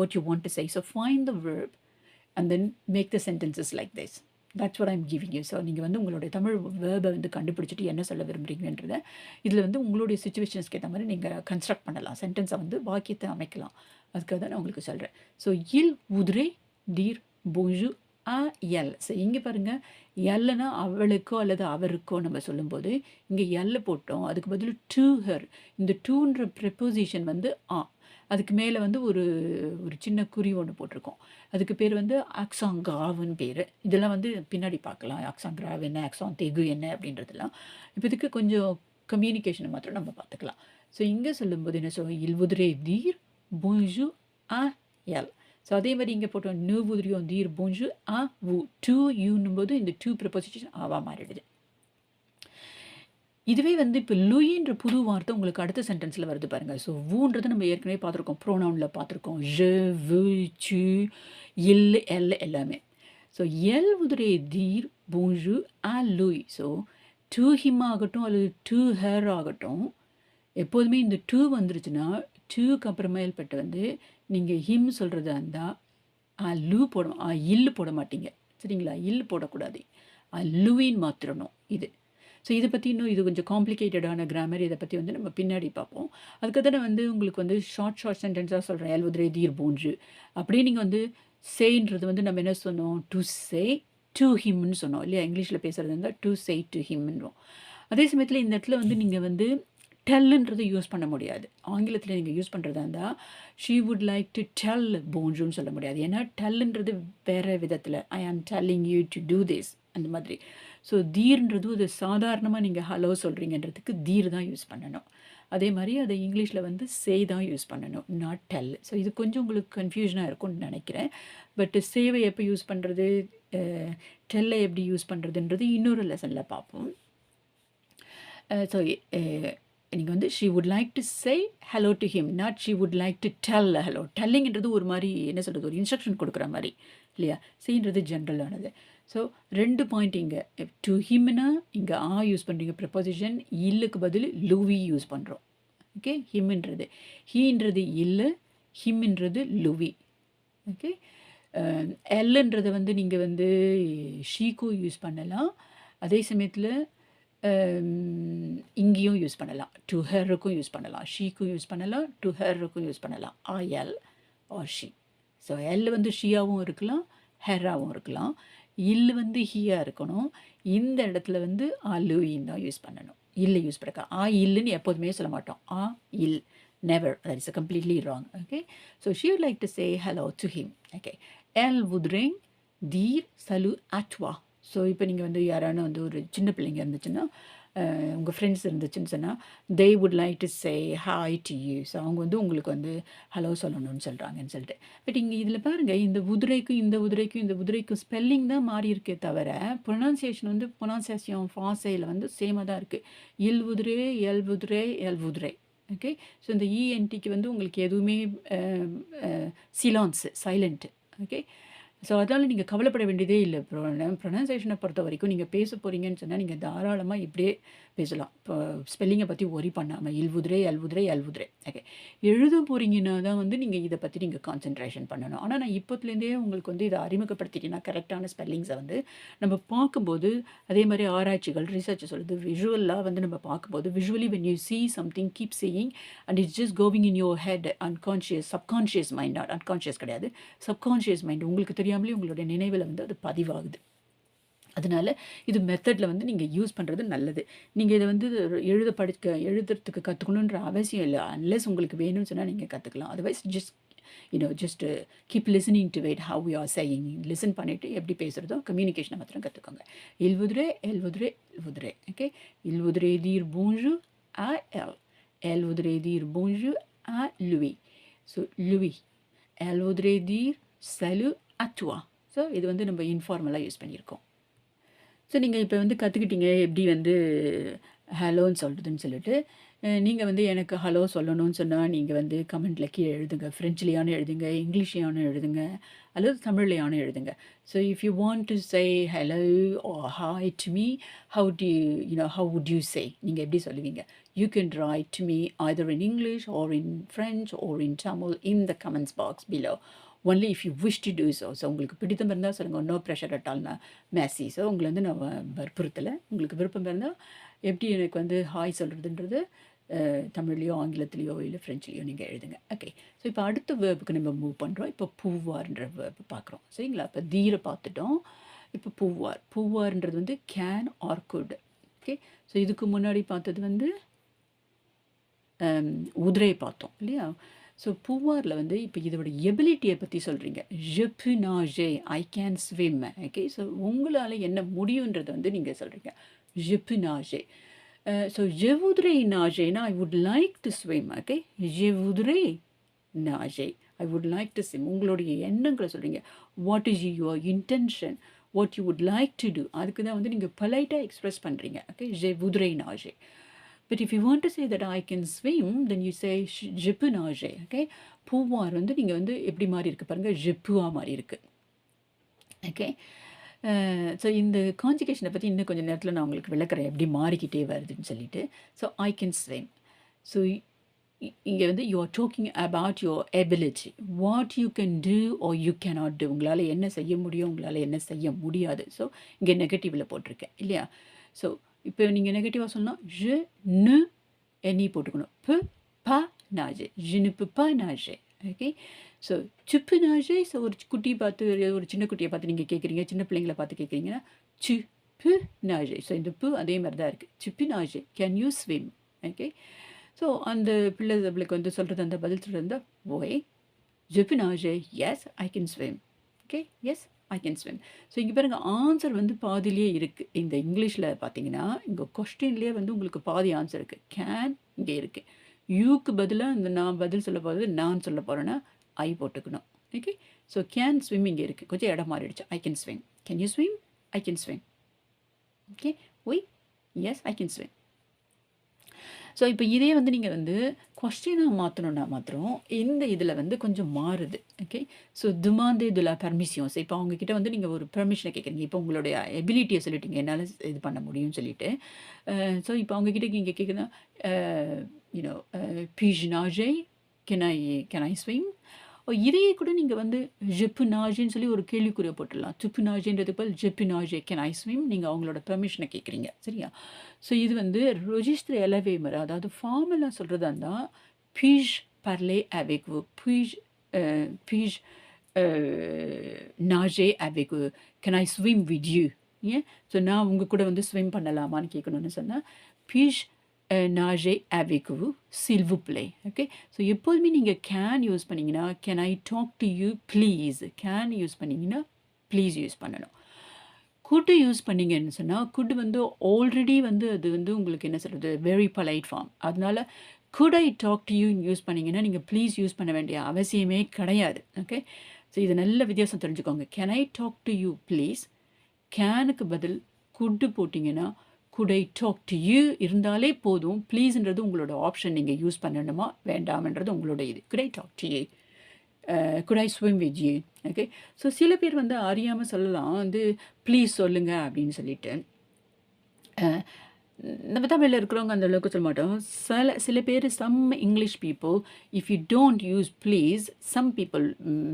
what you want to say. So find the verb and then make the sentences like this. That's what I'm giving you. So நீங்கள் வந்து உங்களுடைய தமிழ் வேர்பை வந்து கண்டுபிடிச்சிட்டு என்ன சொல்ல விரும்புகிறீங்கன்றதை இதில் வந்து உங்களுடைய சுச்சுவேஷன்ஸ்க்கு ஏற்ற மாதிரி நீங்கள் கன்ஸ்ட்ரக்ட் பண்ணலாம், சென்டென்ஸை வந்து வாக்கியத்தை அமைக்கலாம். அதுக்காக தான் நான் உங்களுக்கு சொல்கிறேன். ஸோ இல் உதிரை தீர் போஞ்சு ஆ எல். ஸோ இங்கே பாருங்கள், எல்லுனா அவளுக்கோ அல்லது அவருக்கோ நம்ம சொல்லும்போது இங்கே எல்லை போட்டோம், அதுக்கு பதில் டு ஹர். இந்த டூன்ற ப்ரெப்போசிஷன் வந்து அதுக்கு மேலே வந்து ஒரு சின்ன குறி ஒன்று போட்டிருக்கோம். அதுக்கு பேர் வந்து ஆக்சாங் கிராவ்னு பேர். இதெல்லாம் வந்து பின்னாடி பார்க்கலாம், ஆக்சாங் கிராவ் என்ன, ஆக்சாங் தெகு என்ன அப்படின்றதெல்லாம். இப்போ இதுக்கு கொஞ்சம் கம்யூனிகேஷனை மாத்திரம் நம்ம பார்த்துக்கலாம். ஸோ இங்கே சொல்லும்போது என்ன சொல்லுவோம், இல் உதிரை தீர் bonjour à elle. ஸோ அதே மாதிரி இங்கே போட்டோம் nous voudrions dire bonjour à vous. to youன்னும் போது இந்த to ப்ரிப்போசிஷன் ஆவா மாறிடுது. இதுவே வந்து இப்போ லூயின்ற புது வார்த்தை உங்களுக்கு அடுத்த சென்டென்ஸில் வருது பாருங்கள். ஸோ வூன்றது நம்ம ஏற்கனவே பார்த்துருக்கோம், ப்ரோனவுனில் பார்த்துருக்கோம். je, vous, tu, il, elle எல்லாமே. ஸோ எல் உதிரை தீர் bonjour à lui. So to him ஆகட்டும் அல்லது to her ஆகட்டும், எப்போதுமே இந்த to வந்துருச்சுன்னா டூக்கு அப்புறமேல்பட்டு வந்து நீங்கள் ஹிம் சொல்கிறதா இருந்தால் லூ இல்லு போட மாட்டீங்க. சரிங்களா? இல்லு போடக்கூடாது, லூவின் மாத்திரணும் இது. ஸோ இதை பற்றி இன்னும் இது கொஞ்சம் காம்ப்ளிகேட்டடான கிராமர், இதை பற்றி வந்து நம்ம பின்னாடி பார்ப்போம். அதுக்கு தான் நான் வந்து உங்களுக்கு வந்து ஷார்ட் சென்டென்ஸாக சொல்கிறேன். எல் உதிரை தீர் போஞ்சு அப்படியே நீங்கள் வந்து சேன்றது வந்து நம்ம என்ன சொன்னோம், டு சே டு ஹிம்னு சொன்னோம் இல்லையா? இங்கிலீஷில் பேசுகிறது இருந்தால் டு சே டு ஹிம்ன்றோம். அதே சமயத்தில் இந்த இடத்துல வந்து நீங்கள் வந்து டெல்லுன்றது யூஸ் பண்ண முடியாது. ஆங்கிலத்தில் நீங்கள் யூஸ் பண்ணுறதா இருந்தால் she would like to tell போன்ஜுன்னு சொல்ல முடியாது. ஏன்னா டெல்லுன்றது வேறு விதத்தில், I am telling you to do this அந்த மாதிரி. ஸோ தீர்ன்றது அது சாதாரணமாக நீங்கள் ஹலோ சொல்கிறீங்கன்றதுக்கு தீர் தான் யூஸ் பண்ணணும். அதே மாதிரி அதை இங்கிலீஷில் வந்து சே தான் யூஸ் பண்ணணும், நாட் டெல். ஸோ இது கொஞ்சம் உங்களுக்கு கன்ஃபியூஷனாக இருக்கும்னு நினைக்கிறேன். பட் சேவை எப்போ யூஸ் பண்ணுறது, டெல்லை எப்படி யூஸ் பண்ணுறதுன்றது இன்னொரு லெசனில் பார்ப்போம். ஸோ நீங்கள் வந்து she would like to say hello to him, not she would like to tell hello. டெல்லிங்கிறது ஒரு மாதிரி என்ன சொல்கிறது, ஒரு இன்ஸ்ட்ரக்ஷன் கொடுக்குற மாதிரி இல்லையா. சீன்றது ஜென்ரலானது. ஸோ 2 பாயிண்ட் இங்கே. டு ஹிம்னா இங்கே யூஸ் பண்ணுறீங்க ப்ரிப்போசிஷன், இல்லுக்கு பதில் லூவி யூஸ் பண்ணுறோம். ஓகே, ஹிம்ன்றது, ஹீன்றது இல்லு, ஹிம்ன்றது லூவி. ஓகே, எல்லுன்றதை வந்து நீங்கள் வந்து ஷீக்கும் யூஸ் பண்ணலாம், அதே சமயத்தில் இங்கேயும் யூஸ் பண்ணலாம். டு ஹெருக்கும் யூஸ் பண்ணலாம், ஷீக்கும் யூஸ் பண்ணலாம், டு ஹெருக்கும் யூஸ் பண்ணலாம். L or she. So L வந்து ஷீயாகவும் இருக்கலாம், ஹெராகவும் இருக்கலாம். இல் வந்து ஹீயாக இருக்கணும். இந்த இடத்துல வந்து லூயின் தான் யூஸ் பண்ணணும். இல்லை யூஸ் பண்ணக்கா இல்லுன்னு எப்போதுமே சொல்ல மாட்டோம். இல், never. That is completely wrong. Okay, so she would like to say hello to him. Okay, elle voudrait dire salut à toi. So இப்போ நீங்கள் வந்து யாரான வந்து ஒரு சின்ன பிள்ளைங்க இருந்துச்சுன்னா, உங்கள் ஃப்ரெண்ட்ஸ் இருந்துச்சுன்னு சொன்னால், they would like to say hi to you. So அவங்க வந்து உங்களுக்கு வந்து ஹலோ சொல்லணும்னு சொல்கிறாங்கன்னு சொல்லிட்டு. பட் இங்கே இதில் பாருங்கள், இந்த உதிரைக்கும் ஸ்பெல்லிங் தான் மாறி இருக்கே தவிர ப்ரொனன்சியேஷன் வந்து ப்ரொனன்சியேஷன் ஃபாசையில் வந்து சேமாக தான் இருக்குது. எல் உதிரை. ஓகே, ஸோ இந்த இஎன்டிக்கு வந்து உங்களுக்கு எதுவுமே சைலண்ட்டு. ஓகே, ஸோ அதனால் நீங்கள் கவலைப்பட வேண்டியதே இல்லை. ப்ரொனன்சியேஷனை பொறுத்த வரைக்கும் நீங்கள் பேச போகிறீங்கன்னு சொன்னால் நீங்கள் தாராளமாக இப்படியே பேசலாம். இப்போ ஸ்பெல்லிங்கை பற்றி ஒரி பண்ணாமல் எல்வுதிரை. ஓகே, எழுத போகிறீங்கன்னா தான் வந்து நீங்கள் இதை பற்றி நீங்கள் கான்சென்ட்ரேஷன் பண்ணணும். ஆனால் நான் இப்போத்துலேருந்தே உங்களுக்கு வந்து இதை அறிமுகப்படுத்திட்டேன்னா கரெக்டான ஸ்பெல்லிங்ஸை வந்து நம்ம பார்க்கும்போது, அதே மாதிரி ஆராய்ச்சிகள் ரிசர்ச் சொல்லுது, விஷுவலாக வந்து நம்ம பார்க்கும்போது, visually when you see something keep seeing and it's just going in your head, unconscious, subconscious mind, not unconscious கிடையாது, subconscious mind, உங்களுக்கு தெரியாமலே உங்களுடைய நினைவில் வந்து அது பதிவாகுது. அதனால் இது மெத்தடில் வந்து நீங்கள் யூஸ் பண்ணுறது நல்லது. நீங்கள் இதை வந்து எழுதுறதுக்கு கற்றுக்கணுன்ற அவசியம் இல்லை. அன்லெஸ் உங்களுக்கு வேணும்னு சொன்னால் நீங்கள் கற்றுக்கலாம். Otherwise just keep listening to it, how we are saying. Listen பண்ணிவிட்டு எப்படி பேசுகிறதோ கம்யூனிகேஷனை மாத்திரம் கற்றுக்கோங்க. Il voudrait. Okay, il voudrait dire bonjour à elle. Elle voudrait dire bonjour à lui. So lui. Elle voudrait dire salut à toi. So இது வந்து நம்ம இன்ஃபார்மலாக use பண்ணியிருக்கோம். So நீங்கள் இப்போ வந்து கற்றுக்கிட்டீங்க எப்படி வந்து ஹலோன்னு சொல்கிறதுன்னு சொல்லிட்டு. நீங்கள் வந்து எனக்கு ஹலோ சொல்லணும்னு சொன்னால் நீங்கள் வந்து கமெண்ட்டில் கீழே எழுதுங்க. ஃப்ரெஞ்ச்லேயானு எழுதுங்க, இங்கிலீஷ்லையானு எழுதுங்க, அல்லது தமிழ்லையானு எழுதுங்க. So if you want to say hello or hi to me, how would you say? நீங்கள் எப்படி சொல்லுவீங்க? You can write to me either in English or in French or in Tamil in the comments box below. Only if you wish to do so. So உங்களுக்கு பிடித்தம் இருந்தால் சொல்லுங்கள். No pressure at all. நான் மேசி. So உங்களை வந்து நான் வற்புறுத்தலை. உங்களுக்கு விருப்பம் இருந்தால் எப்படி எனக்கு வந்து ஹாய் சொல்கிறதுன்றது தமிழ்லையோ ஆங்கிலத்துலேயோ இல்லை ஃப்ரெஞ்ச்லேயோ நீங்கள் எழுதுங்க. ஓகே, ஸோ இப்போ அடுத்த வேர்புக்கு நம்ம மூவ் பண்ணுறோம். இப்போ பூவார்ன்ற வேர்பு பார்க்குறோம். சரிங்களா? இப்போ தீரை பார்த்துட்டோம். இப்போ பூவார்ன்றது வந்து can or good. Okay, so இதுக்கு முன்னாடி பார்த்தது வந்து உதிரை பார்த்தோம் இல்லையா? ஸோ பூவாரில் வந்து இப்போ இதோட எபிலிட்டியை பற்றி சொல்கிறீங்க. je peux nager, I can swim. Okay, so உங்களால் என்ன முடியுன்றதை வந்து நீங்கள் சொல்கிறீங்க. je peux nager. So je voudrais nager, I would like to swim. Okay, je voudrais nager, I would like to swim. உங்களுடைய எண்ணங்களை சொல்கிறீங்க. What is your intention, what you would like to do, அதுக்கு தான் வந்து நீங்கள் பொலைட்டாக express பண்ணுறீங்க. Okay, je voudrais nager. But if you want to say that I can swim, then you say je peux nager. Okay, பூவார் வந்து நீங்கள் வந்து எப்படி மாறி இருக்குது பாருங்கள், je peux மாறி இருக்குது. ஓகே, ஸோ இந்த கான்ஜுகேஷனை பற்றி இன்னும் கொஞ்சம் நேரத்தில் நான் உங்களுக்கு விளக்குறேன் எப்படி மாறிக்கிட்டே வருதுன்னு சொல்லிட்டு. So I can swim. So இங்கே வந்து you are talking about your ability, what you can do are you cannot do. உங்களால் என்ன செய்ய முடியும், உங்களால் என்ன செய்ய முடியாது. ஸோ இங்கே நெகட்டிவில் போட்டிருக்கேன் இல்லையா? ஸோ இப்போ நீங்கள் நெகட்டிவாக சொன்னால் je ne என்னி போட்டுக்கணும். peux pas nager, je ne peux pas nager. Okay, so tu peux nager. So ஒரு குட்டியை பார்த்து, ஒரு சின்ன குட்டியை பார்த்து நீங்கள் கேட்குறீங்க, சின்ன பிள்ளைங்களை பார்த்து கேட்குறீங்கன்னா tu peux nager. ஸோ இந்த peux அதே மாதிரி தான் இருக்குது. tu peux nager, can you swim? Okay, so அந்த பிள்ளைகளுக்கு வந்து சொல்கிறது, அந்த பதில் சொல்கிறது oui, je peux nager, yes, I can swim. Okay, yes I can swim. So இங்கே பாருங்கள், ஆன்சர் வந்து பாதிலேயே இருக்குது. இந்த இங்கிலீஷில் பார்த்தீங்கன்னா இங்கே கொஸ்டின்லேயே வந்து உங்களுக்கு பாதி ஆன்சர் இருக்குது. கேன் இங்கே இருக்குது. யூக்கு பதிலாக இந்த நான் பதில் சொல்ல போகிறது நான் சொல்ல போகிறேன்னா ஐ போட்டுக்கணும். ஓகே, ஸோ கேன் ஸ்விம் இங்கே இருக்குது. கொஞ்சம் இடம் மாறிடுச்சு. I can swim. Can you swim? I can swim. Okay, why? Yes, I can swim. So இப்போ இதே வந்து நீங்கள் வந்து கொஸ்டினாக மாற்றணுன்னா மாத்திரம் இந்த இதில் வந்து கொஞ்சம் மாறுது. Okay, so demander de la permission. So இப்போ அவங்கக்கிட்ட வந்து நீங்கள் ஒரு பெர்மிஷனை கேட்குறீங்க. இப்போ உங்களுடைய எபிலிட்டியை சொல்லிட்டீங்க, என்னால் இது பண்ண முடியும்னு சொல்லிட்டு. ஸோ இப்போ அவங்கக்கிட்ட நீங்கள் கேட்குறா you know puis-je nager, can I swim. இதையே கூட நீங்கள் வந்து je peux nagerன்னு சொல்லி ஒரு கேள்விக்குறியை போட்டுடலாம். tu peux nagerன்றதுக்கு பதில் je peux nager, can I swim. நீங்கள் அவங்களோட பெர்மிஷனை கேட்குறீங்க, சரியா? ஸோ இது வந்து ரெஜிஸ்டர் எலவேமர், அதாவது ஃபார்மெல்லாம் சொல்கிறதா இருந்தால் puis-je parler avec vous, puis-je nager avec vous, can I swim with you. ஏன் ஸோ நான் உங்கள் கூட வந்து ஸ்விம் பண்ணலாமான்னு கேட்கணுன்னு சொன்னால் puis-je nager avec vous s'il vous plaît. Okay, so எப்போதுமே நீங்கள் கேன் யூஸ் பண்ணிங்கன்னா can I talk to you please, can use பண்ணிங்கன்னா ப்ளீஸ் யூஸ் பண்ணணும். குட் யூஸ் பண்ணிங்கன்னு சொன்னால் குட் வந்து ஆல்ரெடி வந்து அது வந்து உங்களுக்கு என்ன சொல்கிறது வெரி பொலைட் ஃபார்ம். அதனால could I talk to you use பண்ணிங்கன்னா நீங்கள் ப்ளீஸ் யூஸ் பண்ண வேண்டிய அவசியமே கிடையாது. ஓகே, ஸோ இது நல்ல வித்தியாசம் தெரிஞ்சுக்கோங்க. Can I talk to you please, கேனுக்கு பதில் குட்டு போட்டிங்கன்னா could I talk to you இருந்தாலே போதும். ப்ளீஸ்ன்றது உங்களோட ஆப்ஷன், நீங்கள் யூஸ் பண்ணணுமா வேண்டாம்ன்றது உங்களோட இது. Could I talk to you, could I swim with you. Okay, so சில பேர் வந்து அறியாமல் சொல்லலாம் வந்து ப்ளீஸ் சொல்லுங்கள் அப்படின்னு சொல்லிட்டு. நம்ம தமிழில் இருக்கிறவங்க அந்த அளவுக்கு சொல்ல மாட்டோம். சில பேர் some English people if you don't use please, some people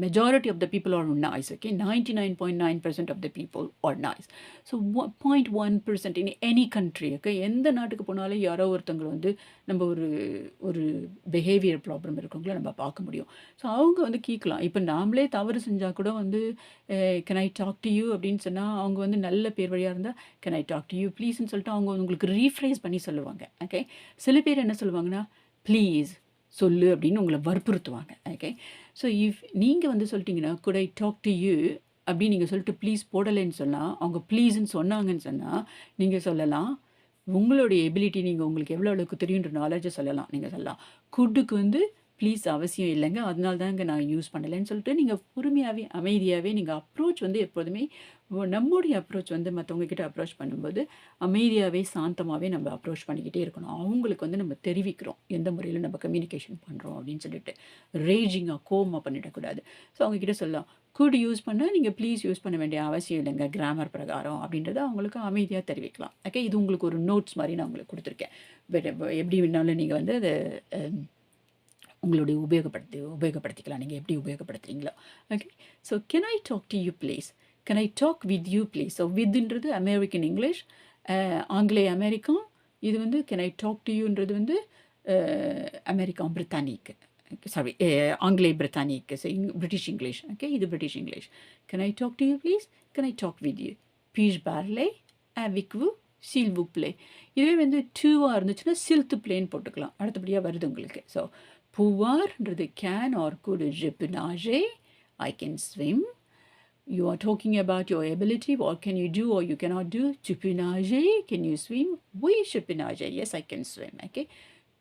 majority of the people are nice. Okay, 99.9% of the people are nice. So 0.1% in any country. Okay, எந்த நாட்டுக்கு போனாலும் யாரோ ஒருத்தவங்க வந்து நம்ம ஒரு பிஹேவியர் ப்ராப்ளம் இருக்கவங்கள நம்ம பார்க்க முடியும். ஸோ அவங்க வந்து கேட்கலாம். இப்போ நாமளே தவறு செஞ்சால் கூட வந்து can I talk to you அப்படின்னு சொன்னால் அவங்க வந்து நல்ல பேர் வழியாக இருந்தால் can I talk to you ப்ளீஸ்ன்னு சொல்லிட்டு அவங்க உங்களுக்கு ரீஃப்ரைஸ் பண்ணி சொல்லுவாங்க. ஓகே, சில பேர் என்ன சொல்லுவாங்கன்னா ப்ளீஸ் சொல்லு அப்படின்னு உங்களை வற்புறுத்துவாங்க. ஓகே, ஸோ நீங்கள் வந்து சொல்லிட்டீங்கன்னா could I talk to you அப்படின்னு நீங்கள் சொல்லிட்டு ப்ளீஸ் போடலைன்னு சொன்னால், அவங்க ப்ளீஸ்ன்னு சொன்னாங்கன்னு சொன்னால் நீங்கள் சொல்லலாம் உங்களுடைய எபிலிட்டி, நீங்கள் உங்களுக்கு எவ்வளோ அளவுக்கு தெரியுன்ற நாலேஜை சொல்லலாம். நீங்கள் சொல்லலாம் குட்டுக்கு வந்து ப்ளீஸ் அவசியம் இல்லைங்க, அதனால தாங்க நான் யூஸ் பண்ணலைன்னு சொல்லிட்டு நீங்கள் பொறுமையாகவே அமைதியாகவே நீங்கள் அப்ரோச் வந்து எப்போதுமே நம்முடைய அப்ரோச் வந்து மற்றவங்கக்கிட்ட அப்ரோச் பண்ணும்போது அமைதியாகவே சாந்தமாகவே நம்ம அப்ரோச் பண்ணிக்கிட்டே இருக்கணும். அவங்களுக்கு வந்து நம்ம தெரிவிக்கிறோம் எந்த முறையில் நம்ம கம்யூனிகேஷன் பண்ணுறோம் அப்படின்னு சொல்லிட்டு ரேஜிங்காக கோவமாக பண்ணிடக்கூடாது. ஸோ அவங்கக்கிட்ட சொல்லலாம் குட் யூஸ் பண்ணால் நீங்கள் ப்ளீஸ் யூஸ் பண்ண வேண்டிய அவசியம் இல்லைங்க கிராமர் பிரகாரம் அப்படின்றத அவங்களுக்கு அமைதியாக தெரிவிக்கலாம். ஓகே, இது உங்களுக்கு ஒரு நோட்ஸ் மாதிரி நான் உங்களுக்கு கொடுத்துருக்கேன். எப்படி வேணாலும் நீங்கள் வந்து அதை உங்களுடைய உபயோகப்படுத்திக்கலாம். நீங்கள் எப்படி உபயோகப்படுத்துகிறீங்களோ. Okay, so can I talk to you please, can I talk with you please. So வித்ன்றது அமெரிக்கன் இங்கிலீஷ், ஆங்கிலே அமெரிக்கன். இது வந்து கேன் ஐ டாக் டு யூன்றது வந்து அமெரிக்கன் பிரித்தானிக்கு, சாரி ஆங்கிலே பிரித்தானிக்கு. So British English. ஓகே, இது British English. Can I talk to you please, can I talk with you, puis-je parler avec vous s'il vous plaît. இதுவே வந்து டூவாக இருந்துச்சுன்னா சில்த்து பிளேன்னு போட்டுக்கலாம். அடுத்தபடியாக வருது உங்களுக்கு. ஸோ pouvoirன்றது can or could, je peux nager, I can swim. You are talking about your ability, what can you do or you cannot do. Tu peux nager, can you swim? Oui, je peux nager, yes I can swim. Okay,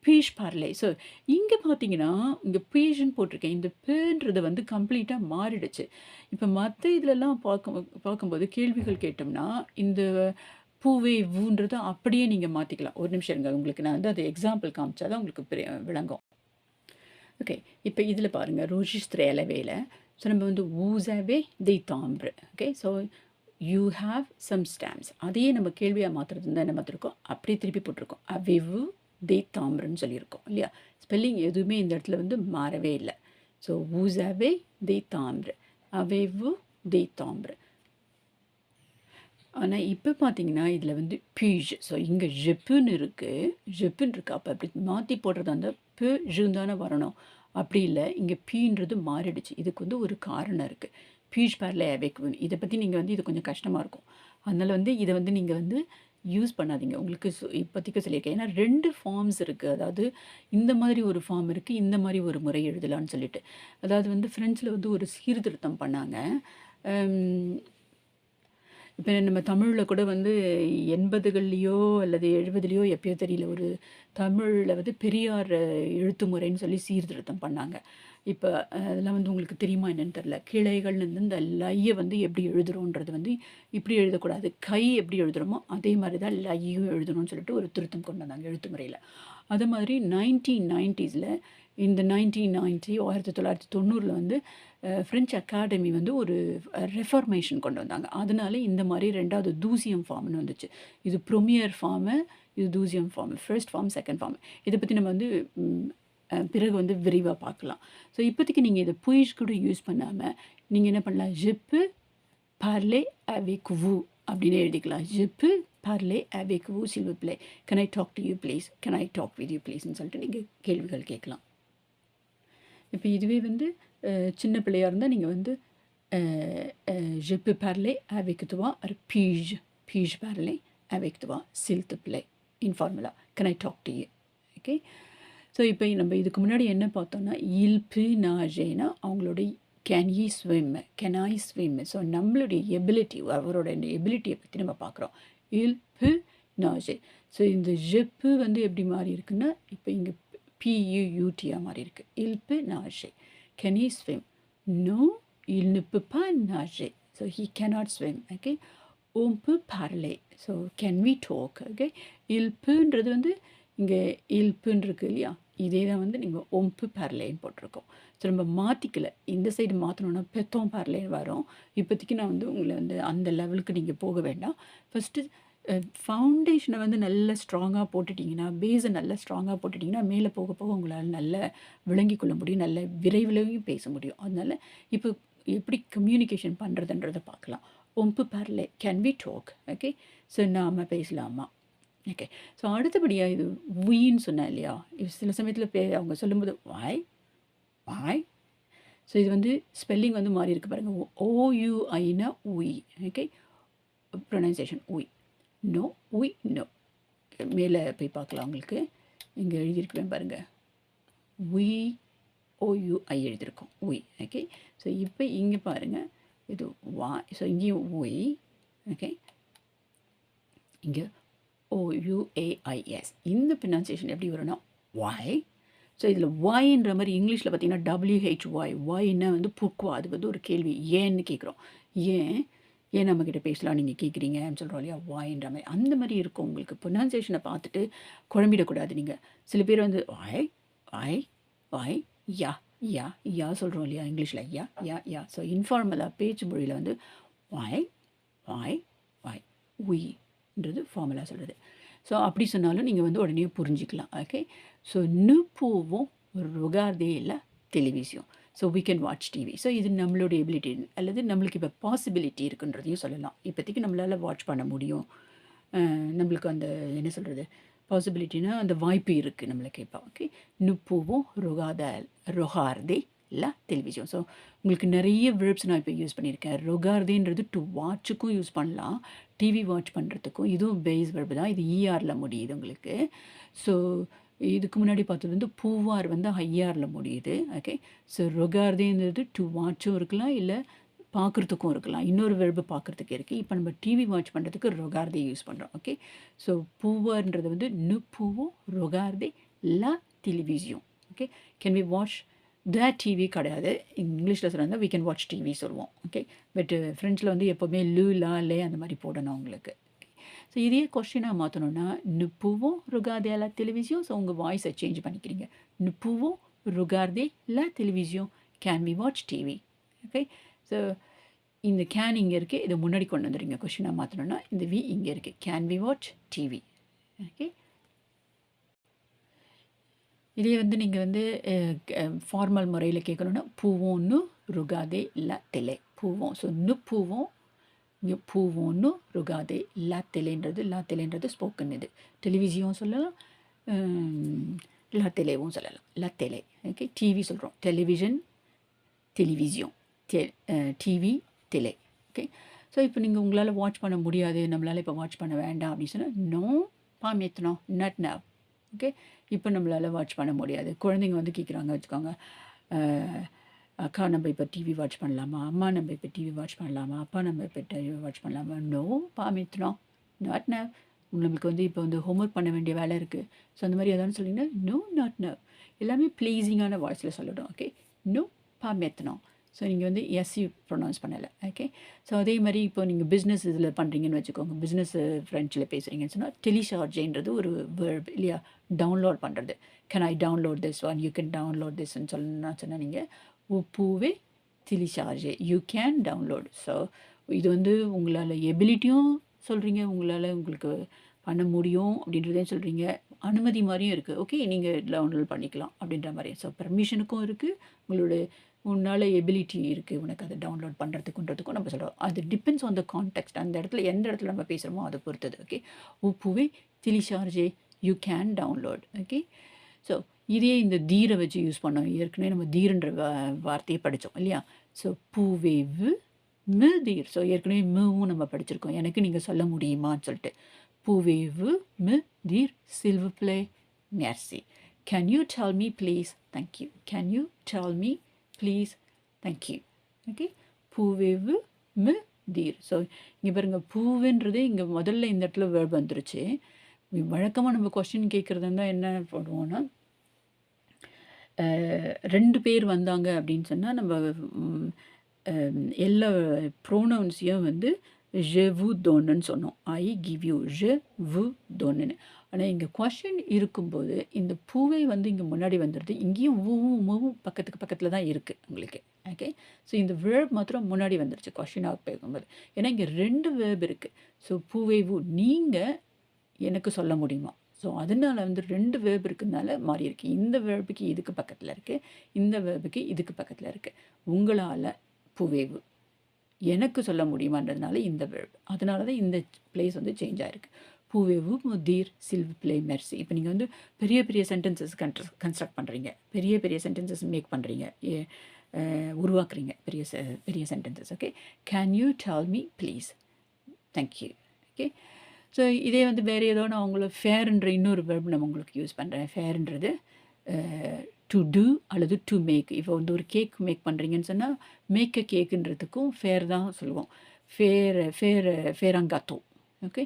puis-je parler. So இங்கே பார்த்தீங்கன்னா இங்கே puis-ன்னு போட்டிருக்கேன். இந்த பேன்றது வந்து கம்ப்ளீட்டாக மாறிடுச்சு. இப்போ மற்ற இதிலெல்லாம் பார்க்கும்போது கேள்விகள் கேட்டோம்னா இந்த பூவே வூன்றது அப்படியே நீங்கள் மாற்றிக்கலாம். ஒரு நிமிஷம் இருங்க, உங்களுக்கு நான் வந்து அது எக்ஸாம்பிள் காமிச்சா தான் உங்களுக்கு விளங்கும். ஓகே, இப்போ இதில் பாருங்கள் ரோஜிஸ்திர இலவேல. ஸோ நம்ம வந்து vous avez des timbres. Okay, so you have some stamps. அதையே நம்ம கேள்வியாக மாற்றுறது தான் என்ன மாற்றிருக்கோம், அப்படியே திருப்பி போட்டிருக்கோம். avez-vous des timbres சொல்லியிருக்கோம் இல்லையா. ஸ்பெல்லிங் எதுவுமே இந்த இடத்துல வந்து மாறவே இல்லை. So vous avez des timbres, avez-vous des timbres. ஆனால் இப்போ பார்த்தீங்கன்னா இதில் வந்து puis-je. ஸோ இங்கே ஜெப்புன்னு இருக்குது, ஜெப்புன்னு இருக்குது. அப்போ அப்படி மாற்றி போடுறதா இருந்தால் ஜுன்னு தானே வரணும். அப்படி இல்லை, இங்கே பீன்றது மாறிடுச்சு. இதுக்கு வந்து ஒரு காரணம் இருக்குது. puis-je parler avec vous. இதை பற்றி நீங்கள் வந்து இது கொஞ்சம் கஷ்டமாக இருக்கும். அதனால் வந்து இதை வந்து நீங்கள் வந்து யூஸ் பண்ணாதீங்க. உங்களுக்கு இப்போதைக்கு சொல்லியிருக்கேன். ஏன்னா 2 ஃபார்ம்ஸ் இருக்குது. அதாவது இந்த மாதிரி ஒரு ஃபார்ம் இருக்குது, இந்த மாதிரி ஒரு முறை எழுதலான்னு சொல்லிட்டு. அதாவது வந்து ஃப்ரெஞ்சில் வந்து ஒரு சீர்திருத்தம் பண்ணாங்க. இப்போ நம்ம தமிழில் கூட வந்து 80கள்லையோ அல்லது 70லையோ எப்பயோ தெரியல, ஒரு தமிழில் வந்து பெரியார் எழுத்து முறைன்னு சொல்லி சீர்திருத்தம் பண்ணாங்க. இப்போ அதெல்லாம் வந்து உங்களுக்கு தெரியுமா என்னென்னு தெரில. கிளைகள்னு இந்த லையை வந்து எப்படி எழுதுகிறோன்றது வந்து இப்படி எழுதக்கூடாது, கை எப்படி எழுதுகிறோமோ அதே மாதிரி தான் லையும் எழுதணும்னு சொல்லிட்டு ஒரு திருத்தம் கொண்டு வந்தாங்க எழுத்து முறையில். அது மாதிரி 1990s இந்த 1990 வந்து ஃப்ரெஞ்ச் அகாடமி வந்து ஒரு ரெஃபர்மேஷன் கொண்டு வந்தாங்க. அதனால இந்த மாதிரி 2வது தூசியம் ஃபார்ம்னு வந்துச்சு. இது ப்ரொமியர் ஃபார்மு, இது தூசியம் ஃபார்மு, ஃபர்ஸ்ட் ஃபார்ம், செகண்ட் ஃபார்ம். இதை பற்றி நம்ம வந்து பிறகு வந்து விரிவாக பார்க்கலாம். ஸோ இப்போதைக்கு நீங்கள் இதை புயிஷ் கூட யூஸ் பண்ணாமல் நீங்கள் என்ன பண்ணலாம், je peux parler avec vous அப்படின்னு எழுதிக்கலாம். je peux parler avec vous s'il vous plaît, can I talk to you please, can I talk with you pleaseன்னு சொல்லிட்டு நீங்கள் கேள்விகள் கேட்கலாம். இப்போ இதுவே வந்து சின்ன பிள்ளையாக இருந்தால் நீங்கள் வந்து je peux parler avec toi or puis-je parler avec toi s'il te plaît, இன்ஃபார்மலா can I talk to you. Okay, so இப்போ நம்ம இதுக்கு முன்னாடி என்ன பார்த்தோம்னா il peut nager அவங்களோட can E swim, can I swim. So நம்மளுடைய எபிலிட்டி, அவரோட எபிலிட்டியை பற்றி நம்ம பார்க்குறோம். il peut nager. ஸோ இந்த je peux வந்து எப்படி மாறி இருக்குன்னா இப்போ இங்கே PUUTயாக மாறி இருக்குது. il peut nager. Can he swim? No, il ne peut pas nager. So he cannot swim. Okay. On peut parler. So can we talk? Okay. il peut-ன்றது வந்து இங்கே il peut இருக்கு இல்லையா, இதே தான் வந்து நீங்கள் on peut parler-ன்னு போட்டிருக்கோம். ஸோ நம்ம மாற்றிக்கல, இந்த சைடு மாற்றணுன்னா பெத்தோம் பார்லேன்னு வரும். இப்போதைக்கு நான் வந்து உங்களை வந்து அந்த லெவலுக்கு நீங்கள் போக வேண்டாம். ஃபஸ்ட்டு ஃபவுண்டேஷனை வந்து நல்லா ஸ்ட்ராங்காக போட்டுட்டிங்கன்னா, பேஸை நல்லா ஸ்ட்ராங்காக போட்டுட்டிங்கன்னா மேலே போக போக உங்களால் நல்லா விளங்கி கொள்ள முடியும், நல்ல விரைவிலையும் பேச முடியும். அதனால் இப்போ எப்படி கம்யூனிகேஷன் பண்ணுறதுன்றதை பார்க்கலாம். ஒம்பு பரலே, can we talk? Okay, so நாம் பேசலாமா? ஓகே, ஸோ அடுத்தபடியாக இது உயின்னு சொன்னேன் இல்லையா, சில சமயத்தில் அவங்க சொல்லும்போது வாய் வாய். ஸோ இது வந்து ஸ்பெல்லிங் வந்து மாறி இருக்குது பாருங்கள். OUIனா உய். ஓகே, ப்ரொனன்சியேஷன் உய். நோ உய் நோ. மேலே போய் பார்க்கலாம், உங்களுக்கு இங்கே எழுதியிருக்குவேன் பாருங்கள். உய் OUI எழுதியிருக்கோம், உய். ஓகே, ஸோ இப்போ இங்கே பாருங்கள், இது வா. ஸோ இங்கேயும் உய். ஓகே, இங்கே OUAIS. இந்த ப்ரொனன்சியேஷன் எப்படி வரும்னா வாய். ஸோ இதில் வாய்ன்ற மாதிரி இங்கிலீஷில் பார்த்தீங்கன்னா WHY. வாய்னா வந்து புக்வா, அது வந்து ஒரு கேள்வி, ஏன்னு கேட்குறோம். ஏன் நம்மக்கிட்ட பேசலாம் நீங்கள் கேட்குறீங்கன்னு சொல்கிறோம் இல்லையா, வாய்ன்ற மாதிரி. அந்த மாதிரி இருக்கும். உங்களுக்கு ப்ரொனன்சியேஷனை பார்த்துட்டு குழம்பிடக்கூடாது. நீங்கள் சில பேர் வந்து வாய் வாய் வாய் யா யா யா சொல்கிறோம் இல்லையா இங்கிலீஷில், யா யா யா. ஸோ இன்ஃபார்மலாக பேச்சு மொழியில் வந்து வாய் வாய் வாய் உயின்றது ஃபார்மலாக சொல்கிறது. ஸோ அப்படி சொன்னாலும் நீங்கள் வந்து உடனே புரிஞ்சிக்கலாம். Okay, so nous pouvons regarder la télévision. So we can watch TV. So இது நம்மளோட எபிலிட்டி அல்லது நம்மளுக்கு இப்போ பாசிபிலிட்டி இருக்குன்றதையும் சொல்லலாம். இப்போதைக்கு நம்மளால் வாட்ச் பண்ண முடியும், நம்மளுக்கு அந்த என்ன சொல்கிறது பாசிபிலிட்டினா அந்த வாய்ப்பு இருக்குது நம்மளுக்கு இப்போ. Okay, nous pouvons regarder la télévision. So உங்களுக்கு நிறைய வேர்ப்ஸ் நான் இப்போ யூஸ் பண்ணியிருக்கேன். regarderன்றது டு வாட்சுக்கும் யூஸ் பண்ணலாம், டிவி வாட்ச் பண்ணுறதுக்கும். இதுவும் பேஸ் வேர்பு தான், இது ERல முடியுது உங்களுக்கு. ஸோ இதுக்கு முன்னாடி பார்த்தது வந்து பூவார் வந்து IRல முடியுது. ஓகே, ஸோ regarderன்றது டு வாட்சும் இருக்கலாம், இல்லை பார்க்குறதுக்கும் இருக்கலாம். இன்னொரு வெர்பு பார்க்குறதுக்கு இருக்குது. இப்போ நம்ம டிவி வாட்ச் பண்ணுறதுக்கு regarder யூஸ் பண்ணுறோம். ஓகே, ஸோ பூவார்ன்றது வந்து nous pouvons regarder la télévision. Okay, can we watch the TV கிடையாது, இங்கிலீஷில் சொன்னால் we can watch டிவி சொல்லுவோம். ஓகே, பட் ஃப்ரெண்ட்ஸில் வந்து எப்போவுமே லா லே அந்த மாதிரி போடணும் உங்களுக்கு. ஸோ இதே கொஸ்டினாக மாற்றணுன்னா nous pouvons regarder la télévision. So உங்கள் வாய்ஸை சேஞ்ச் பண்ணிக்கிறீங்க. nous pouvons regarder la télévision, can we watch TV? Okay, so இந்த கேன் இங்கே இருக்குது, இதை முன்னாடி கொண்டு வந்துடுங்க. கொஸ்டினாக மாற்றணுன்னா இந்த வி இங்கே இருக்குது, can we watch TV? Okay, இதே வந்து நீங்கள் வந்து ஃபார்மல் முறையில் கேட்கணுன்னா பூவோன்னு ருகாதே ல தெலே பூவோம். ஸோ நு பூவோம், இங்கே பூவோன்னு ருகாதே ல தெலேன்றது ஸ்போக்கன். இது டெலிவிஷனும் சொல்லலாம், ல தெலேவும் சொல்லலாம். ல தெலே. ஓகே, டிவி சொல்கிறோம், டெலிவிஷன் டெலிவிஷன், டிவி டெலே. ஓகே, ஸோ இப்போ நீங்கள் உங்களால் வாட்ச் பண்ண முடியாது, நம்மளால் இப்போ வாட்ச் பண்ண வேண்டாம் அப்படின்னு சொன்னால் நோ பாமேத்தனோம் நட் நவ். ஓகே, இப்போ நம்மளால் வாட்ச் பண்ண முடியாது. குழந்தைங்க வந்து கேட்குறாங்க வச்சுக்கோங்க, அக்கா நம்ம இப்போ டிவி வாட்ச் பண்ணலாமா, அம்மா நம்ம இப்போ டிவி வாட்ச் பண்ணலாமா, அப்பா நம்ம இப்போ டிவி வாட்ச் பண்ணலாமா? நோ பாமித்னோம் நாட் நவ். நம்மளுக்கு வந்து இப்போ வந்து ஹோம்ஒர்க் பண்ண வேண்டிய வேலை இருக்குது. ஸோ அந்த மாதிரி எதாவது சொல்லிங்கன்னா நோ நாட் நவ். எல்லாமே ப்ளீஸிங்கான வாய்ஸில் சொல்லணும். Okay, no பாமித்னோம். ஸோ நீங்கள் வந்து எஸ்சி ப்ரொனவுன்ஸ் பண்ணலை. ஓகே, ஸோ அதே மாதிரி இப்போ நீங்கள் பிஸ்னஸ் இதில் பண்ணுறீங்கன்னு வச்சுக்கோங்க, பிஸ்னஸ் ஃப்ரெஞ்சில் பேசுகிறீங்கன்னு சொன்னால் டெலிசார்ஜேன்றது ஒரு வேர்ப் இல்லையா, டவுன்லோட் பண்ணுறது. Can I download this one, you can download திஸ்ன்னு சொன்னால் நீங்கள் vous pouvez télécharger, you can download. So இது வந்து உங்களால் எபிலிட்டியும் சொல்கிறீங்க, உங்களால் உங்களுக்கு பண்ண முடியும் அப்படின்றதையும் சொல்கிறீங்க, அனுமதி மாதிரியும் இருக்குது. ஓகே, நீங்கள் டவுன்லோட் பண்ணிக்கலாம் அப்படின்ற மாதிரி. ஸோ பெர்மிஷனுக்கும் இருக்குது, உங்களோட உன்னால் எபிலிட்டி இருக்குது உனக்கு அதை டவுன்லோட் பண்ணுறதுக்குன்றதுக்கும் நம்ம சொல்கிறோம். அது டிபெண்ட்ஸ் ஆன் த கான்டெக்ட், அந்த இடத்துல எந்த இடத்துல நம்ம பேசுகிறோமோ அதை பொறுத்தது. Okay, vous pouvez télécharger, you can download. Okay, so இதே இந்த தீரை வச்சு யூஸ் பண்ணோம். ஏற்கனவே நம்ம தீர்ன்ற வார்த்தையை படித்தோம் இல்லையா. ஸோ பூவேவு மு தீர். ஸோ ஏற்கனவே மூவும் நம்ம படிச்சிருக்கோம், எனக்கு நீங்கள் சொல்ல முடியுமான்னு சொல்லிட்டு. பூவேவு மு தீர் s'il vous plaît, merci. Can you tell me please? Thank you. Can you tell me please? Thank you. Okay, பூவேவு மு தீர். ஸோ இங்கே பாருங்கள், பூவுன்றதே இங்கே முதல்ல இந்த இடத்துல வேர்ப் வந்துருச்சு. வழக்கமாக நம்ம கொஸ்டின் கேட்குறது இருந்தால் என்ன போடுவோன்னா, 2 பேர் வந்தாங்க அப்படின்னு சொன்னால் நம்ம எல்லா ப்ரோனவுன்ஸையும் வந்து je vous donneன்னு சொன்னோம். I give you, je vous donneன்னு. ஆனால் இங்கே கொஸ்டின் இருக்கும்போது இந்த பூவை வந்து இங்கே முன்னாடி வந்துடுது, இங்கேயும் ஊவும் மூவும் பக்கத்துக்கு பக்கத்தில் தான் இருக்குது உங்களுக்கு. ஓகே, ஸோ இந்த வேர்ப் மாத்திரம் முன்னாடி வந்துருச்சு கொஸ்டினாக போகும்போது. ஏன்னா இங்கே 2 வேர்ப் இருக்குது. ஸோ பூவை ஊ நீங்கள் எனக்கு சொல்ல முடியுமா, ஸோ அதனால் வந்து 2 வேர்ப் இருக்கிறதுனால மாறி இருக்குது. இந்த வேர்புக்கு இதுக்கு பக்கத்தில் இருக்குது, இந்த வேர்புக்கு இதுக்கு பக்கத்தில் இருக்குது. உங்களால் பூவேவு எனக்கு சொல்ல முடியுமான்றதுனால இந்த வேர்ப், அதனால தான் இந்த பிளேஸ் வந்து சேஞ்ச் ஆகிருக்கு. பூவேவு முதீர் s'il vous plaît merci. இப்போ நீங்கள் வந்து பெரிய பெரிய சென்டென்சஸ் கன்ஸ்ட்ரக்ட் பண்ணுறீங்க, பெரிய பெரிய சென்டென்சஸ் மேக் பண்ணுறீங்க, உருவாக்குறீங்க பெரிய sentences. Okay, can you tell me please, thank you. Okay, so இதே வந்து வேறு ஏதோ நான் உங்களை ஃபேர்ன்ற இன்னொரு வேர்ப் நம்ம உங்களுக்கு யூஸ் பண்ணுறேன். ஃபேர்ன்றது டு டூ அல்லது டு மேக். இப்போ வந்து ஒரு கேக் மேக் பண்ணுறீங்கன்னு சொன்னால் மேக் அ கேக்குன்றதுக்கும் ஃபேர் தான் சொல்லுவோம். ஃபேரங்காத்தோ. Okay,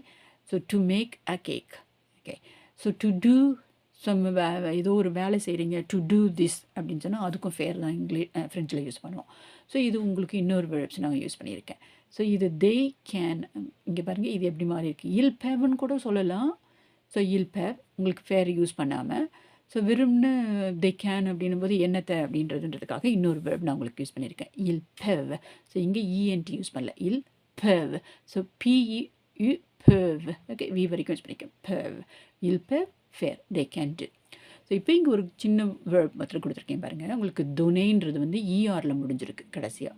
so to make a cake. Okay, so to do ஏதோ ஒரு வேலை செய்கிறீங்க, டு டூ திஸ் அப்படின்னு சொன்னால் அதுக்கும் ஃபேர் தான் ஃப்ரெஞ்சில் யூஸ் பண்ணுவோம். ஸோ இது உங்களுக்கு இன்னொரு வேர்ப்ஸ் நான் யூஸ் பண்ணியிருக்கேன். ஸோ இது தே கேன், இங்கே பாருங்கள் இது எப்படி மாறி இருக்குது, இல் பேவ்னு கூட சொல்லலாம். ஸோ இல் பேவ் உங்களுக்கு ஃபேர் யூஸ் பண்ணாமல், ஸோ வெறும்னு தே கேன் அப்படின்னும் போது என்னத்தை அப்படின்றதுன்றதுக்காக இன்னொரு வேர்ப் நான் உங்களுக்கு யூஸ் பண்ணியிருக்கேன், இல் பேவ். ஸோ இங்கே இஎன்டி யூஸ் பண்ணல, இல் பேவ். ஸோ பிஇ பேவ். ஓகே, வி வரைக்கும் யூஸ் பண்ணியிருக்கேன், பேவ். இல் பேவ் ஃபேர், தே கேன் டு. ஸோ இப்போ இங்கே ஒரு சின்ன வேர்ப் மாத்திரம் கொடுத்துருக்கேன் பாருங்கள். உங்களுக்கு துணைன்றது வந்து இஆரில் முடிஞ்சிருக்கு கடைசியாக.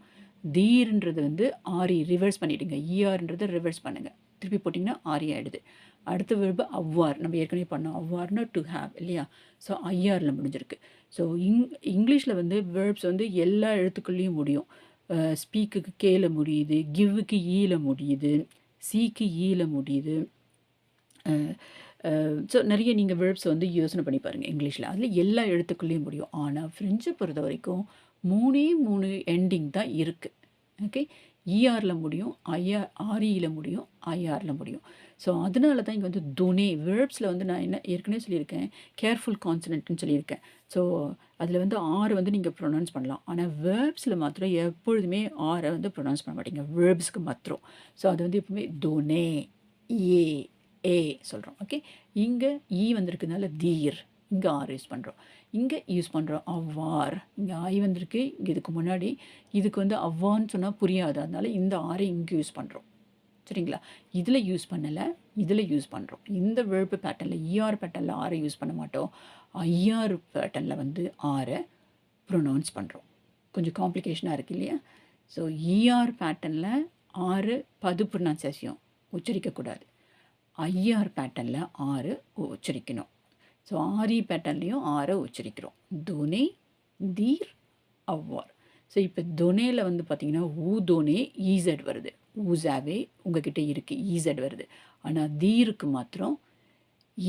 தீர்ன்றது வந்து ஆரி ரிவர்ஸ் பண்ணிவிடுங்க, இஆர்ன்றதை ரிவர்ஸ் பண்ணுங்கள், திருப்பி போட்டிங்கன்னா ஆரி ஆகிடுது. அடுத்த வேர்பு அவ்வார், நம்ம ஏற்கனவே பண்ணோம், அவ்வார்னா டு ஹேவ் இல்லையா. ஸோ ஐஆரில் முடிஞ்சிருக்கு. ஸோ இங்கிலீஷில் வந்து வேர்ப்ஸ் வந்து எல்லா எழுத்துக்கள்லேயும் முடியும். ஸ்பீக்குக்கு கேல முடியுது, கிவ்வுக்கு ஈல முடியுது, சீக்கு ஈல முடியுது. ஸோ நிறைய நீங்கள் வேர்ப்ஸ் வந்து யோசனை பண்ணி பாருங்கள் இங்கிலீஷில், அதில் எல்லா எழுத்துக்கள்லேயும் முடியும். ஆனால் ஃப்ரெஞ்சை பொறுத்த வரைக்கும் 3 எண்டிங் தான் இருக்குது. ஓகே, இஆரில் முடியும், ஆர்இயில் முடியும், ஐஆரில் முடியும். ஸோ அதனால தான் இங்கே வந்து துணை வேர்ப்ஸில் வந்து நான் என்ன ஏற்கனவே சொல்லியிருக்கேன், கேர்ஃபுல் கான்சனன்ட்னு சொல்லியிருக்கேன். ஸோ அதில் வந்து ஆர் வந்து நீங்கள் ப்ரொனவுன்ஸ் பண்ணலாம், ஆனால் வேர்ப்ஸில் மாத்திரம் எப்பொழுதுமே ஆரை வந்து ப்ரொனவுன்ஸ் பண்ண மாட்டீங்க, வேர்ப்ஸ்க்கு மாத்திரம். ஸோ அது வந்து எப்பவுமே துணே ஏ சொல்கிறோம். ஓகே, இங்கே ஈ வந்திருக்கிறதுனால தீர், இங்கே ஆர் யூஸ் பண்ணுறோம், இங்கே யூஸ் பண்ணுறோம் அவ்வார். இங்கே ஆய் வந்திருக்கு, இங்கே இதுக்கு முன்னாடி இதுக்கு வந்து அவ்வான்னு சொன்னால் புரியாது, அதனால இந்த ஆரை இங்கே யூஸ் பண்ணுறோம். சரிங்களா, இதில் யூஸ் பண்ணலை, இதில் யூஸ் பண்ணுறோம். இந்த வேர்பு பேட்டர்னில் இஆர் பேட்டர்னில் ஆரை யூஸ் பண்ண மாட்டோம், ஐஆர் பேட்டர்னில் வந்து ஆரை ப்ரொனவுன்ஸ் பண்ணுறோம். கொஞ்சம் காம்ப்ளிகேஷனாக இருக்குது இல்லையா. ஸோ இஆர் பேட்டர்னில் ஆறு பது ப்ரொனன்சியேஷன் உச்சரிக்கக்கூடாது, ஐஆர் பேட்டர்னில் ஆறு உச்சரிக்கணும். ஸோ ஆரி பேட்டர்ன்லேயும் ஆரை உச்சரிக்கிறோம், துணே தீர் அவ்வார். ஸோ இப்போ துணேயில் வந்து பார்த்திங்கன்னா ஊதோனே ஈசட் வருது, ஊசாவே உங்ககிட்ட இருக்குது ஈசட் வருது. ஆனால் தீருக்கு மாத்திரம்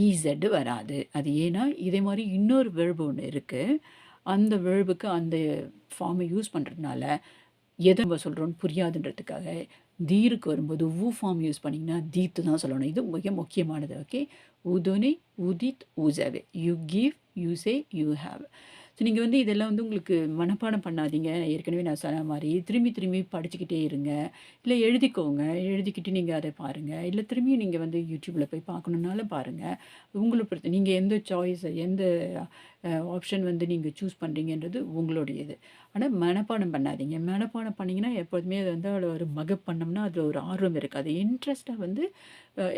ஈசட் வராது. அது ஏன்னா இதே மாதிரி இன்னொரு வேர்பு ஒன்று இருக்குது, அந்த வேர்புக்கு அந்த ஃபார்மை யூஸ் பண்ணுறதுனால எதை நம்ம சொல்கிறோன்னு புரியாதுன்றதுக்காக தீருக்கு வரும்போது ஊ ஃபார்ம் யூஸ் பண்ணிங்கன்னா தீத்து தான் சொல்லணும். இது மிக முக்கியமானது. ஓகே, ஊதோனே ஊதித் ஊசாவே, you give you say you have. So நீங்க வந்து இதெல்லாம் வந்து உங்களுக்கு மனப்பாடம் பண்ணாதீங்க. ஏற்கனவே நான் சொன்ன மாரி திரும்பி திரும்பி படிச்சுக்கிட்டே இருங்க. இல்ல எழுதிக்கோங்க. எழுதிக்கிட்டு நீங்க அத பாருங்க. இல்ல திரும்பியும் நீங்க வந்து YouTubeல போய் பார்க்கணும்னாலும் பாருங்க. உங்கள பொறுத்து நீங்க எந்த சாய்ஸ் எந்த ஆப்ஷன் வந்து நீங்க சூஸ் பண்றீங்கன்றது உங்களுடையது. ஆனா மனப்பாடம் பண்ணாதீங்க. மனப்பாடம் பண்ணீங்கன்னா எப்போதுமே அது வந்து அதில ஒரு மகப் பண்ணோம்னா அதில ஒரு ஆர்வம் இருக்காது. இன்ட்ரெஸ்ட்டா வந்து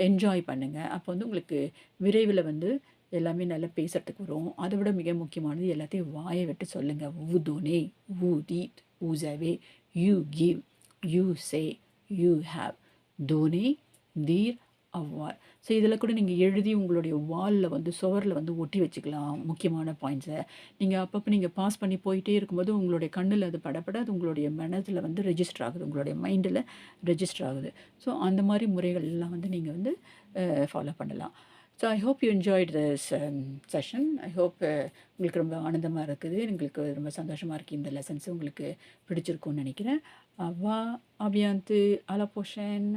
என்ஜாய் பண்ணுங்க. அப்போ வந்து உங்களுக்கு விரைவில வந்து எல்லாமே நல்லா பேசுறதுக்கு வரும். அத விட மிக முக்கியமானது எல்லாத்தையும் வாய விட்டு சொல்லுங்க. "Vous donnez, vous dites, vous avez, you give, you say, you have." donner, dire, avoir. So இதில கூட நீங்க எழுதி உங்களுடைய வால்ல வந்து சுவர்ல வந்து ஒட்டி வச்சுக்கலாம். முக்கியமான பாயிண்ட்ஸ. நீங்க அப்பப்ப நீங்க பாஸ் பண்ணி போயிட்டே இருக்கும்போது உங்களுடைய கண்ணுல அது படப்பட அது உங்களுடைய மனதில வந்து ரெஜிஸ்டர் ஆகுது. உங்களுடைய மைண்டில ரெஜிஸ்டர் ஆகுது. ஸோ அந்த மாரி முறைகள் எல்லாம் வந்து நீங்க வந்து ஃபாலோ பண்ணலாம். So I hope you enjoyed this session. I hope உங்களுக்கு ரொம்ப ஆனந்தமா இருக்குது. எங்களுக்கு ரொம்ப சந்தோஷமா இருக்கு. இந்த லெசன்ஸ் உங்களுக்கு பிடிச்சிருக்கும்னு நெனைக்கிறேன். Au revoir, à bientôt, à la prochaine.